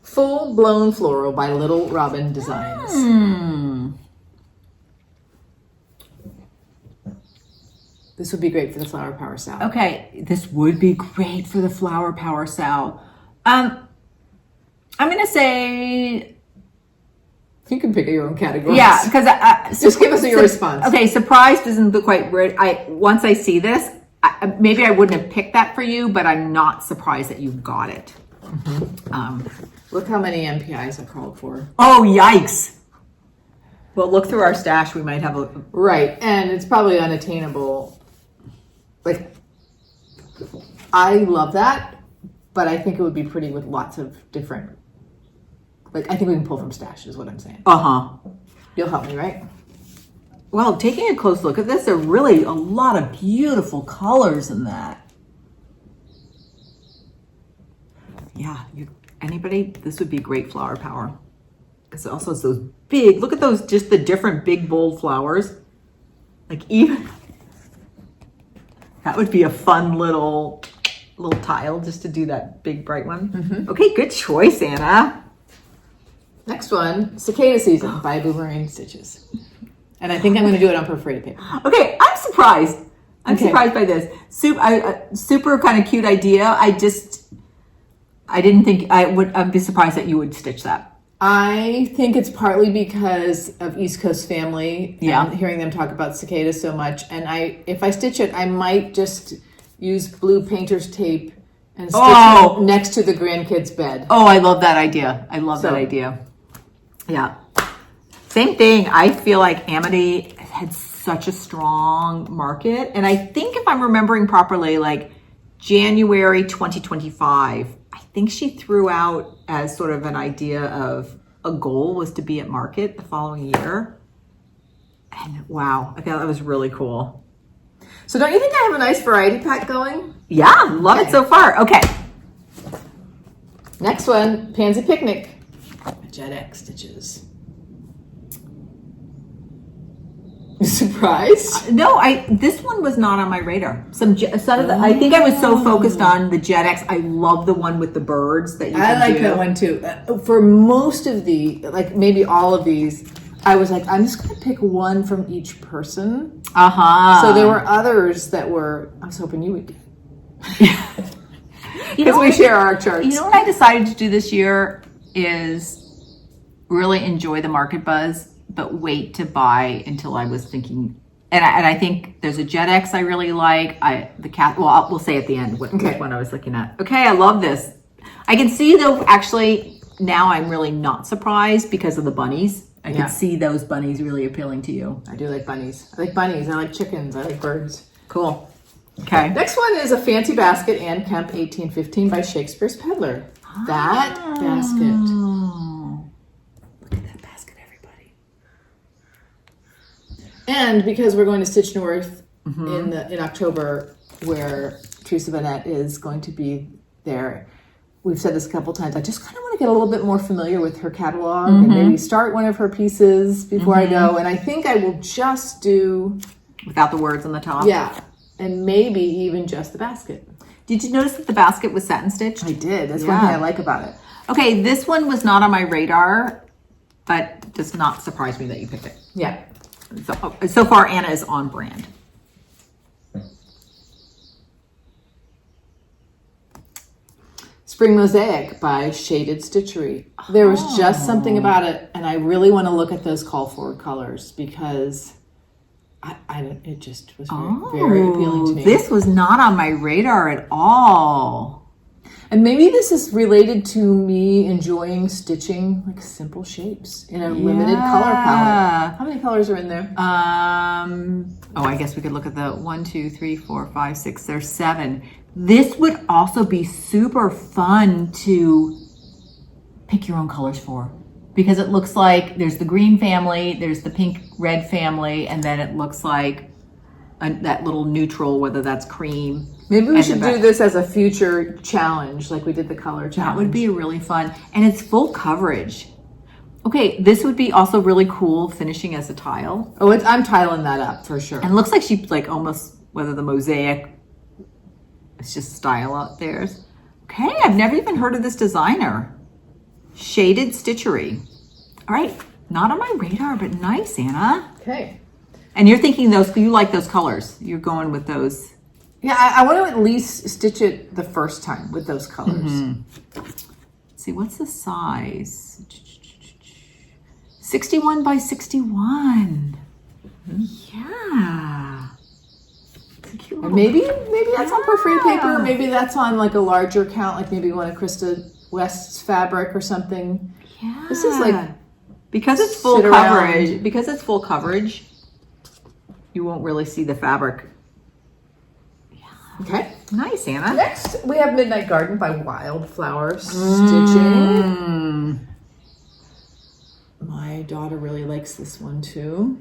Full Blown Floral by Little Robin Designs. This would be great for the Flower Power Sal. Okay, this would be great for the Flower Power Sal. I'm going to say... You can pick your own categories. Yeah, because... Just give us your response. Okay, surprised isn't the quite word. Once I see this, maybe I wouldn't have picked that for you, but I'm not surprised that you got it. Look how many MPIs I called for. Oh, yikes. Well, look through our stash. We might have a... Right, and it's probably unattainable. Like, I love that, but I think it would be pretty with lots of different... Like, I think we can pull from stash is what I'm saying. You'll help me, right? Well, taking a close look at this, there are really a lot of beautiful colors in that. Yeah, anybody? This would be great flower power. Because it also has those big, look at those, just the different big, bold flowers. Like even, that would be a fun little tile just to do that big, bright one. Okay, good choice, Anna. Next one, Cicada Season by Boomerang Stitches. And I think I'm going to do it on perforated paper. Okay, I'm surprised. I'm surprised by this. Super kind of cute idea. I didn't think I'd be surprised that you would stitch that. I think it's partly because of East Coast family and hearing them talk about cicadas so much. And if I stitch it, I might just use blue painter's tape and stick it next to the grandkids' bed. Oh, I love that idea. I love that idea. Yeah. Same thing. I feel like Amity had such a strong market. And I think if I'm remembering properly, like January 2025, I think she threw out as sort of an idea of a goal was to be at market the following year. And wow, I thought that was really cool. So don't you think I have a nice variety pack going? Yeah, love it so far. Okay. Next one, Pansy Picnic. Jet X Stitches. Surprised? No, this one was not on my radar. I think I was so focused on the Jet X. I love the one with the birds that you can I like do. that one too. For most of like maybe all of these, I was like, I'm just going to pick one from each person. So there were others that I was hoping you would get. Because we share our charts. You know what I decided to do this year is really enjoy the market buzz, but wait to buy until I was thinking. And I think there's a Jet X I really like. We'll say at the end which one I was looking at. Okay, I love this. I can see though, actually, now I'm really not surprised because of the bunnies. I can see those bunnies really appealing to you. I do like bunnies. I like bunnies. I like chickens. I like birds. Cool. Okay. Next one is a fancy basket, Anne Kemp 1815 by Shakespeare's Peddler. That basket. Look at that basket, everybody. And because we're going to Stitch North in October, where Teresa Bennett is going to be there, we've said this a couple times. I just kind of want to get a little bit more familiar with her catalog and maybe start one of her pieces before I go. And I think I will just do without the words on the top. Yeah, and maybe even just the basket. Did you notice that the basket was satin stitched? I did. That's one thing I like about it. Okay, this one was not on my radar, but does not surprise me that you picked it. Yeah. So far, Anna is on brand. Spring Mosaic by Shaded Stitchery. There was just something about it, and I really want to look at those call forward colors because it just was very appealing to me. This was not on my radar at all. And maybe this is related to me enjoying stitching like simple shapes in a limited color palette. How many colors are in there? I guess we could look at the 1, 2, 3, 4, 5, 6. There's 7. This would also be super fun to pick your own colors for, because it looks like there's the green family, there's the pink red family, and then it looks like that little neutral, whether that's cream. Maybe we should do this as a future challenge, like we did the color challenge. That would be really fun. And it's full coverage. Okay, this would be also really cool finishing as a tile. Oh, I'm tiling that up for sure. And it looks like she like almost, whether the mosaic, it's just style out there. Okay, I've never even heard of this designer. Shaded Stitchery. All right, not on my radar, but nice, Anna. Okay. And you're thinking you like those colors. You're going with those. Yeah, I want to at least stitch it the first time with those colors. Let's see, what's the size? 61 by 61. Yeah. And maybe that's on perforated paper. Maybe that's on like a larger count, like maybe one of Krista West's fabric or something. Yeah. This is like because it's full coverage. Because it's full coverage, you won't really see the fabric. Okay. Nice, Anna. Next, we have Midnight Garden by Wildflower Stitching. My daughter really likes this one too.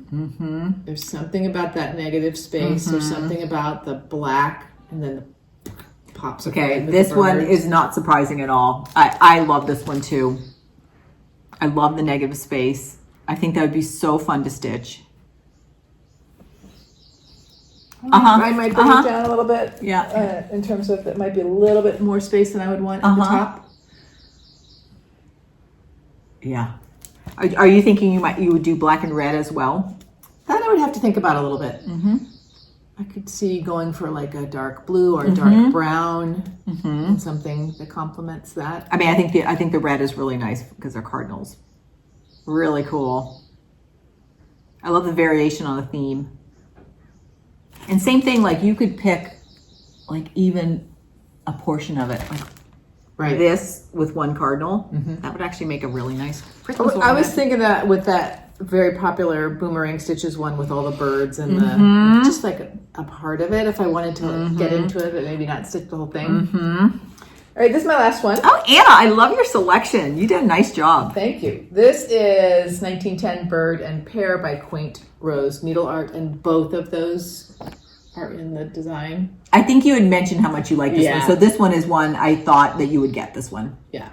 There's something about that negative space. There's something about the black and then the pops. Okay, this one is not surprising at all. I love this one too. I love the negative space. I think that would be so fun to stitch. I might bring it down a little bit. Yeah. In terms of it might be a little bit more space than I would want at the top. Yeah. Are you thinking you would do black and red as well? That I would have to think about a little bit. I could see going for like a dark blue or a dark brown and something that complements that. I mean, I think the red is really nice because they're cardinals. Really cool. I love the variation on the theme. And same thing, like you could pick like even a portion of it, like this with one cardinal. That would actually make a really nice Christmas ornament. I was thinking that with that very popular Boomerang Stitches one with all the birds and the just like a part of it if I wanted to get into it, but maybe not stitch the whole thing. All right, this is my last one. Oh, Anna, I love your selection. You did a nice job. Thank you. This is 1910 Bird and Pear by Quaint Rose Needle Art, and both of those are in the design. I think you had mentioned how much you like this one. So this one is one I thought that you would get this one. Yeah.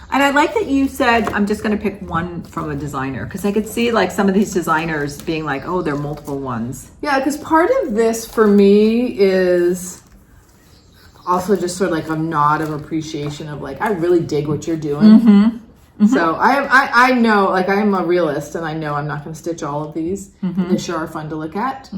And I like that you said, I'm just going to pick one from a designer, because I could see like some of these designers being like, oh, there are multiple ones. Yeah, because part of this for me is also just sort of like a nod of appreciation of like, I really dig what you're doing. So I know, like I am a realist and I know I'm not going to stitch all of these. They sure are fun to look at.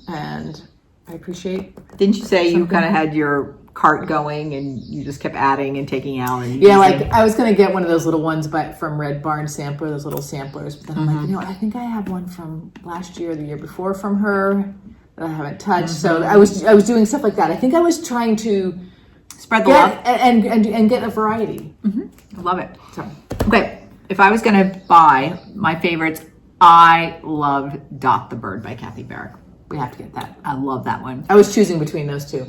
And I appreciate. Didn't you say you kind of had your cart going and you just kept adding and taking out? And like I was going to get one of those little ones from Red Barn Sampler, those little samplers. But then I'm like, you know, I think I have one from last year or the year before from her that I haven't touched. So I was doing stuff like that. I think I was trying to spread the love and get a variety. Love it. Sorry. Okay, if I was going to buy my favorites, I loved Dot the Bird by Kathy Barrick. We have to get that. I love that one. I was choosing between those two.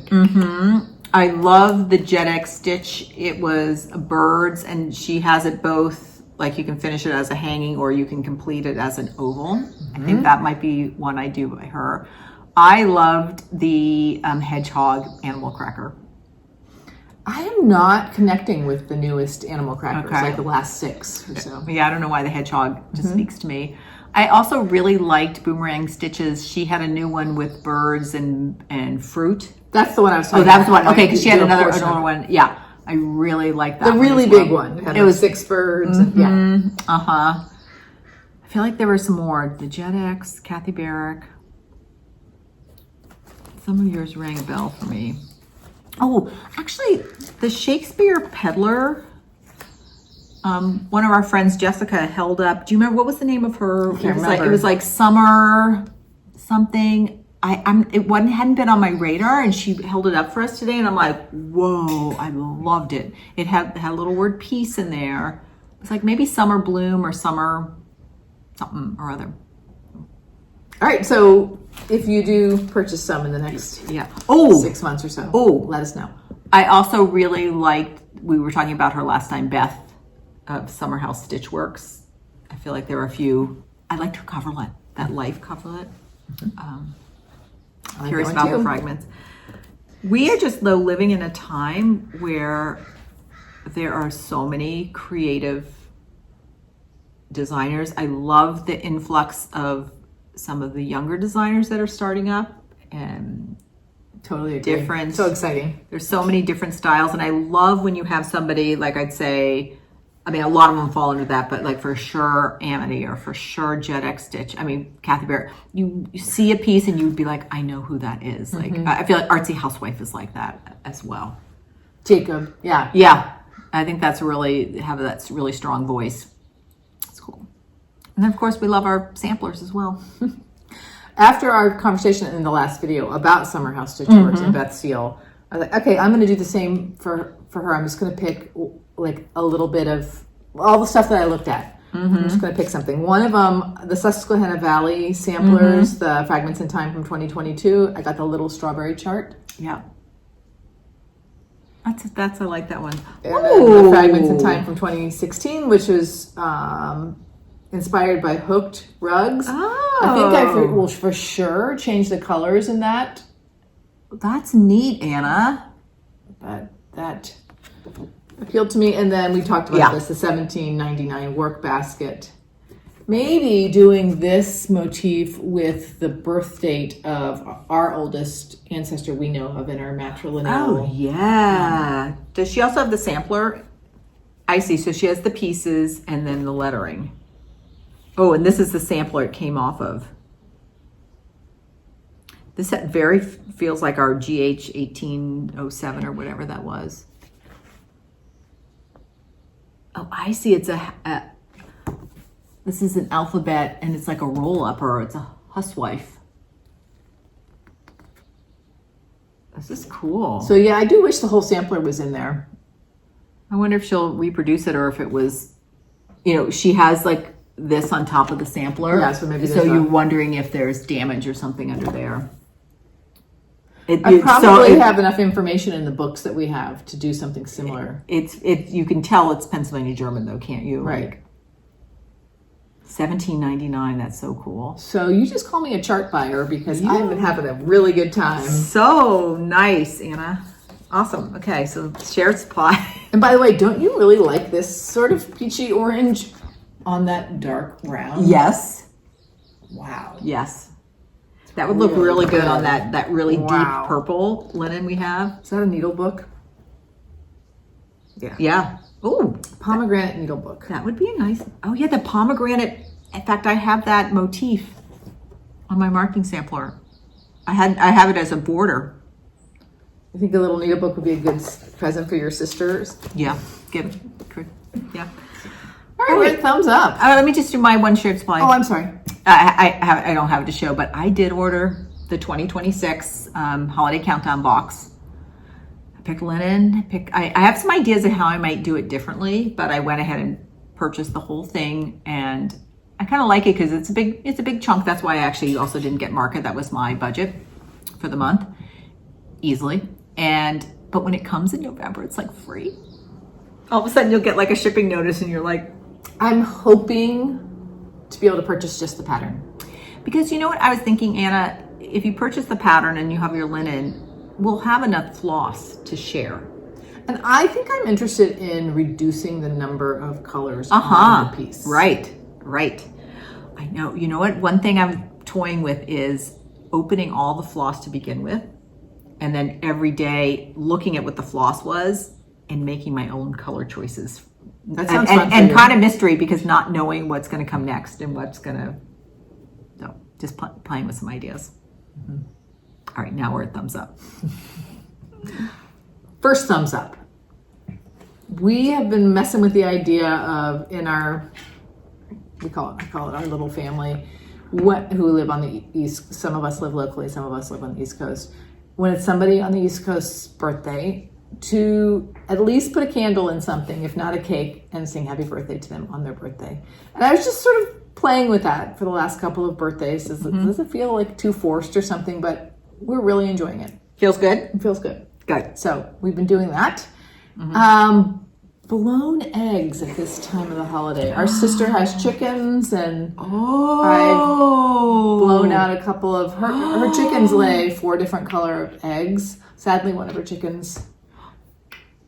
I love the Jet X stitch. It was birds, and she has it both, like you can finish it as a hanging or you can complete it as an oval. I think that might be one I do by her. I loved the hedgehog animal cracker. I am not connecting with the newest animal crackers, Okay. like the last 6 or so. Yeah, I don't know why the hedgehog just speaks to me. I also really liked Boomerang Stitches. She had a new one with birds and fruit. That's the one I was talking Oh, that's the about. one. Okay, because she had Do a another portion of it. one. Yeah, I really liked that The one really as well. big one. It was 6 birds. And, yeah. I feel like there were some more. The Jet X, Kathy Barrick. Some of yours rang a bell for me. Oh, actually, the Shakespeare Peddler. One of our friends, Jessica, held up. Do you remember what was the name of her? Can't remember. It was like Summer something. It hadn't been on my radar, and she held it up for us today, and I'm like, whoa! I loved it. It had a little word peace in there. It's like maybe Summer Bloom or Summer something or other. All right, so if you do purchase some in the next 6 months or so, let us know. I also really liked, we were talking about her last time, Beth of Summer House Stitch Works. I feel like there were a few. I liked her coverlet, that life coverlet. Curious about the fragments. We are just, though, living in a time where there are so many creative designers. I love the influx of some of the younger designers that are starting up, and Totally agree. different. So exciting. There's so many different styles, and I love when you have somebody, like I'd say, I mean, a lot of them fall into that, but like for sure Amity or for sure Jet X Stitch. I mean, Kathy Barrett, you see a piece and you'd be like, I know who that is. Like, I feel like Artsy Housewife is like that as well. Jacob, yeah. Yeah, I think that's really strong voice. It's cool. And then of course we love our samplers as well. After our conversation in the last video about Summer House Stitch Works and Beth Steele, I was like, okay, I'm going to do the same for her. I'm just going to pick like a little bit of all the stuff that I looked at. I'm just going to pick something. One of them, the Susquehanna Valley samplers, the Fragments in Time from 2022. I got the little strawberry chart. Yeah. That's I like that one. And then the Fragments in Time from 2016, which was inspired by Hooked Rugs. Oh. I think I will for sure change the colors in that. That's neat, Anna. But that appealed to me. And then we talked about this, the $17.99 work basket. Maybe doing this motif with the birth date of our oldest ancestor we know of in our matrilineal. Oh, yeah. Does she also have the sampler? I see. So she has the pieces and then the lettering. Oh, and this is the sampler it came off of. This very feels like our GH 1807 or whatever that was. Oh, I see. It's this is an alphabet, and it's like a roll-up, or it's a housewife. This is cool. So yeah, I do wish the whole sampler was in there. I wonder if she'll reproduce it, or if it was, she has like this on top of the sampler. Yeah, so maybe you're wondering if there's damage or something under there. I probably have enough information in the books that we have to do something similar. You can tell it's Pennsylvania German though, can't you? Right. Like, $17.99. That's so cool. So you just call me a chart buyer because I've been having a really good time. So nice, Anna. Awesome. Okay, so shared supply. And by the way, don't you really like this sort of peachy orange on that dark brown? Yes. Wow. Yes. That would look really good on that really deep Wow. purple linen we have. Is that a needle book? Yeah. Yeah. Oh, Pomegranate needle book. that would be a nice. Oh yeah, the pomegranate. In fact, I have that motif on my marking sampler. I have it as a border. I think a little needle book would be a good present for your sisters. Yeah. Give it. Yeah. All right, thumbs up. Let me just do my one shared supply. Oh, I'm sorry. I don't have it to show, but I did order the 2026 holiday countdown box. pick linen, I have some ideas of how I might do it differently, but I went ahead and purchased the whole thing, and I kind of like it because it's a big chunk. That's why I actually also didn't get market. That was my budget for the month, easily. But when it comes in November, it's like free. All of a sudden you'll get like a shipping notice and you're like, I'm hoping to be able to purchase just the pattern. Because you know what I was thinking, Anna, if you purchase the pattern and you have your linen, we'll have enough floss to share. And I think I'm interested in reducing the number of colors on the piece. Right. I know. You know what? One thing I'm toying with is opening all the floss to begin with, and then every day looking at what the floss was and making my own color choices. That sounds fun. And kind of mystery, because not knowing what's going to come next and what's going to... So just playing with some ideas. Mm-hmm. All right, now we're at thumbs up. First thumbs up. We have been messing with the idea of, in our, I call it our little family, who live on the East. Some of us live locally, some of us live on the East Coast. When it's somebody on the East Coast's birthday, to at least put a candle in something, if not a cake, and sing happy birthday to them on their birthday. And I was just sort of playing with that for the last couple of birthdays. Does it feel like too forced or something? But we're really enjoying it. Feels good? It feels good. Good. So we've been doing that. Blown eggs at this time of the holiday. Our sister has chickens, and I've blown out a couple of her chickens lay 4 different color eggs. Sadly, one of her chickens.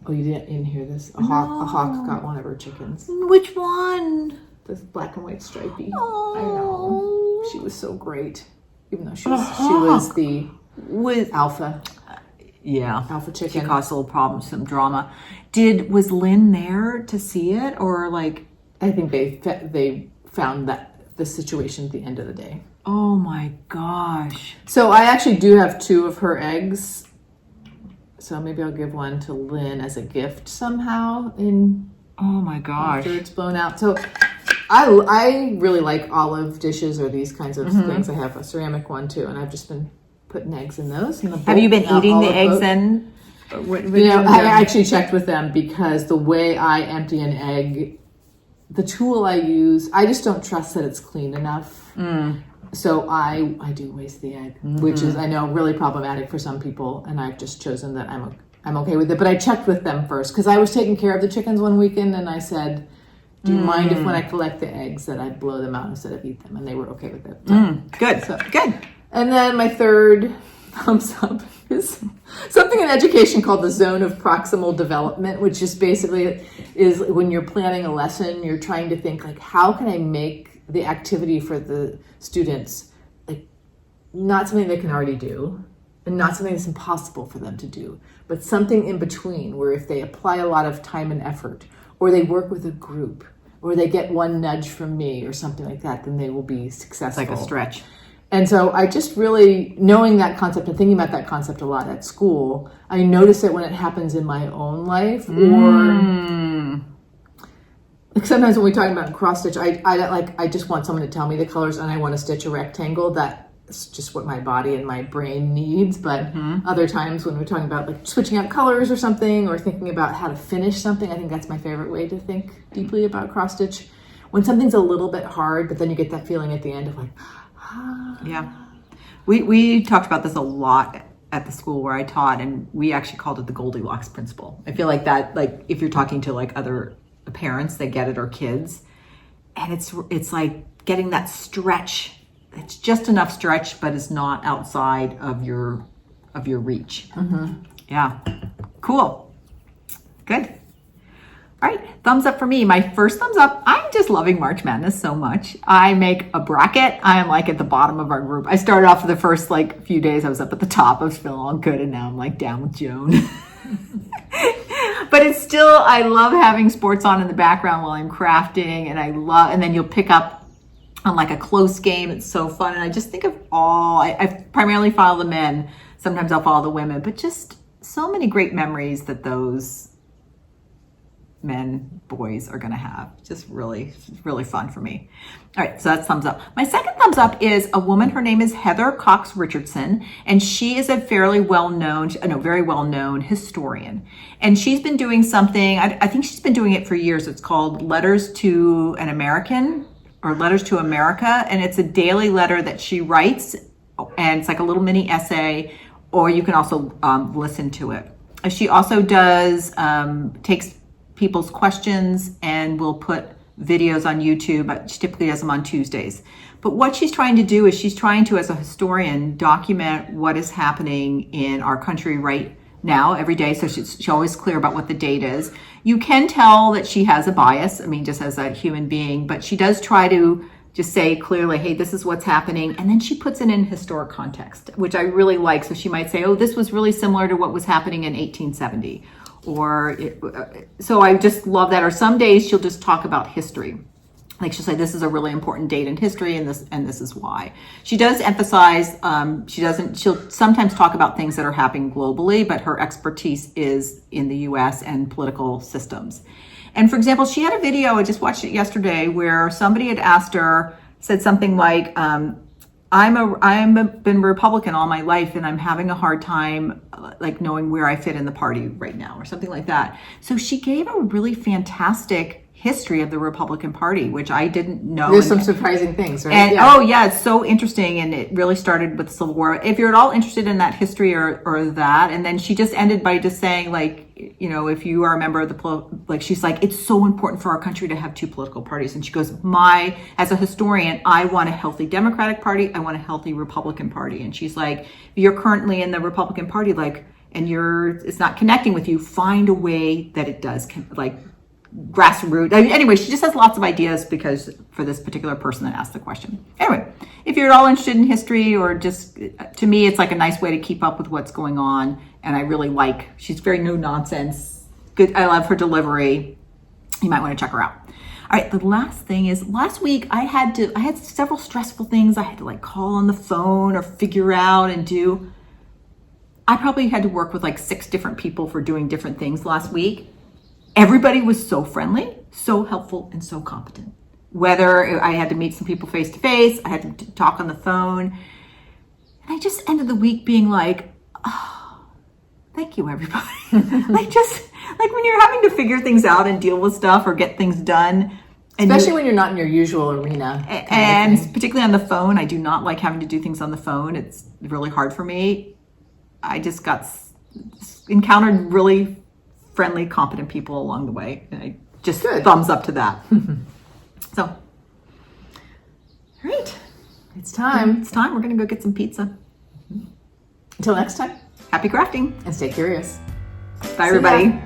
Oh, you didn't hear this? A hawk got one of her chickens. Which one? The black and white stripey. I know. She was so great, even though she was the alpha. Yeah, alpha chicken. She caused a little problem, some drama. Was Lynn there to see it, or like? I think they found that the situation at the end of the day. Oh my gosh! So I actually do have 2 of her eggs. So maybe I'll give one to Lynn as a gift somehow. Oh my gosh! After it's blown out. So I really like olive dishes or these kinds of things. I have a ceramic one too, and I've just been putting eggs in those. Have you been eating the eggs then? I actually checked with them, because the way I empty an egg, the tool I use, I just don't trust that it's clean enough. So I do waste the egg, which is, I know, really problematic for some people, and I've just chosen that I'm okay with it. But I checked with them first, because I was taking care of the chickens one weekend, and I said, do you mind if when I collect the eggs that I blow them out instead of eat them? And they were okay with it. So, good. So, good. And then my third thumbs up is something in education called the zone of proximal development, which is basically is when you're planning a lesson, you're trying to think like, how can I make the activity for the students like not something they can already do and not something that's impossible for them to do, but something in between, where if they apply a lot of time and effort, or they work with a group, or they get one nudge from me or something like that, then they will be successful. It's like a stretch. And so I just really, knowing that concept and thinking about that concept a lot at school, I notice it when it happens in my own life, or like sometimes when we talk about cross stitch, I just want someone to tell me the colors and I want to stitch a rectangle. That's just what my body and my brain needs. But other times when we're talking about like switching out colors or something, or thinking about how to finish something, I think that's my favorite way to think deeply about cross stitch. When something's a little bit hard, but then you get that feeling at the end of like, yeah. We talked about this a lot at the school where I taught, and we actually called it the Goldilocks principle. I feel like that, like if you're talking to like other parents that get it, or kids, and it's like getting that stretch. It's just enough stretch, but it's not outside of your reach. Yeah. Cool. Good. All right, thumbs up for me. My first thumbs up, I'm just loving March Madness so much. I make a bracket. I am like at the bottom of our group. I started off for the first like few days, I was up at the top. I was feeling all good, and now I'm like down with Joan. But it's still, I love having sports on in the background while I'm crafting, and then you'll pick up on like a close game. It's so fun. And I just think of I primarily follow the men. Sometimes I'll follow the women, but just so many great memories that those men, boys are going to have. Just really, really fun for me. All right, so that's thumbs up. My second thumbs up is a woman. Her name is Heather Cox Richardson, and she is a very well-known historian. And she's been doing something, I think she's been doing it for years. It's called Letters to an American, or Letters to America, and it's a daily letter that she writes, and it's like a little mini essay, or you can also listen to it. She also does, takes people's questions and will put videos on YouTube, but she typically does them on Tuesdays. But what she's trying to do is she's trying to, as a historian, document what is happening in our country right now, every day. So she's always clear about what the date is. You can tell that she has a bias, I mean, just as a human being, but she does try to just say clearly, hey, this is what's happening. And then she puts it in historic context, which I really like. So she might say, oh, this was really similar to what was happening in 1870. So I just love that. Or some days she'll just talk about history. Like she'll say, this is a really important date in history, and this is why. She does emphasize, she'll sometimes talk about things that are happening globally, but her expertise is in the US and political systems. And for example, she had a video, I just watched it yesterday, where somebody had asked her, said something like, I've been Republican all my life, and I'm having a hard time like knowing where I fit in the party right now, or something like that. So she gave a really fantastic history of the Republican Party, which I didn't know. There's some surprising things, right? And it's so interesting, and it really started with the Civil War. If you're at all interested in that history or that, and then she just ended by just saying, like, you know, if you are a member of the she's like, it's so important for our country to have two political parties. And she goes, as a historian, I want a healthy Democratic Party, I want a healthy Republican Party. And she's like, if you're currently in the Republican Party, and it's not connecting with you, find a way that it does, grassroots. Anyway, she just has lots of ideas for this particular person that asked the question. Anyway, if you're at all interested in history, or just, to me, it's like a nice way to keep up with what's going on. And I really she's very no nonsense. Good. I love her delivery. You might want to check her out. All right. The last thing is, last week I had several stressful things I had to call on the phone or figure out and do. I probably had to work with 6 different people for doing different things last week. Everybody was so friendly, so helpful, and so competent. Whether I had to meet some people face to face, I had to talk on the phone. And I just ended the week being like, oh, thank you, everybody. When you're having to figure things out and deal with stuff or get things done. Especially when you're not in your usual arena. And particularly on the phone. I do not like having to do things on the phone. It's really hard for me. I just encountered really friendly, competent people along the way. And I just thumbs up to that. So, all right. It's time. We're going to go get some pizza. Until next time. Happy crafting. And stay curious. Bye, everybody.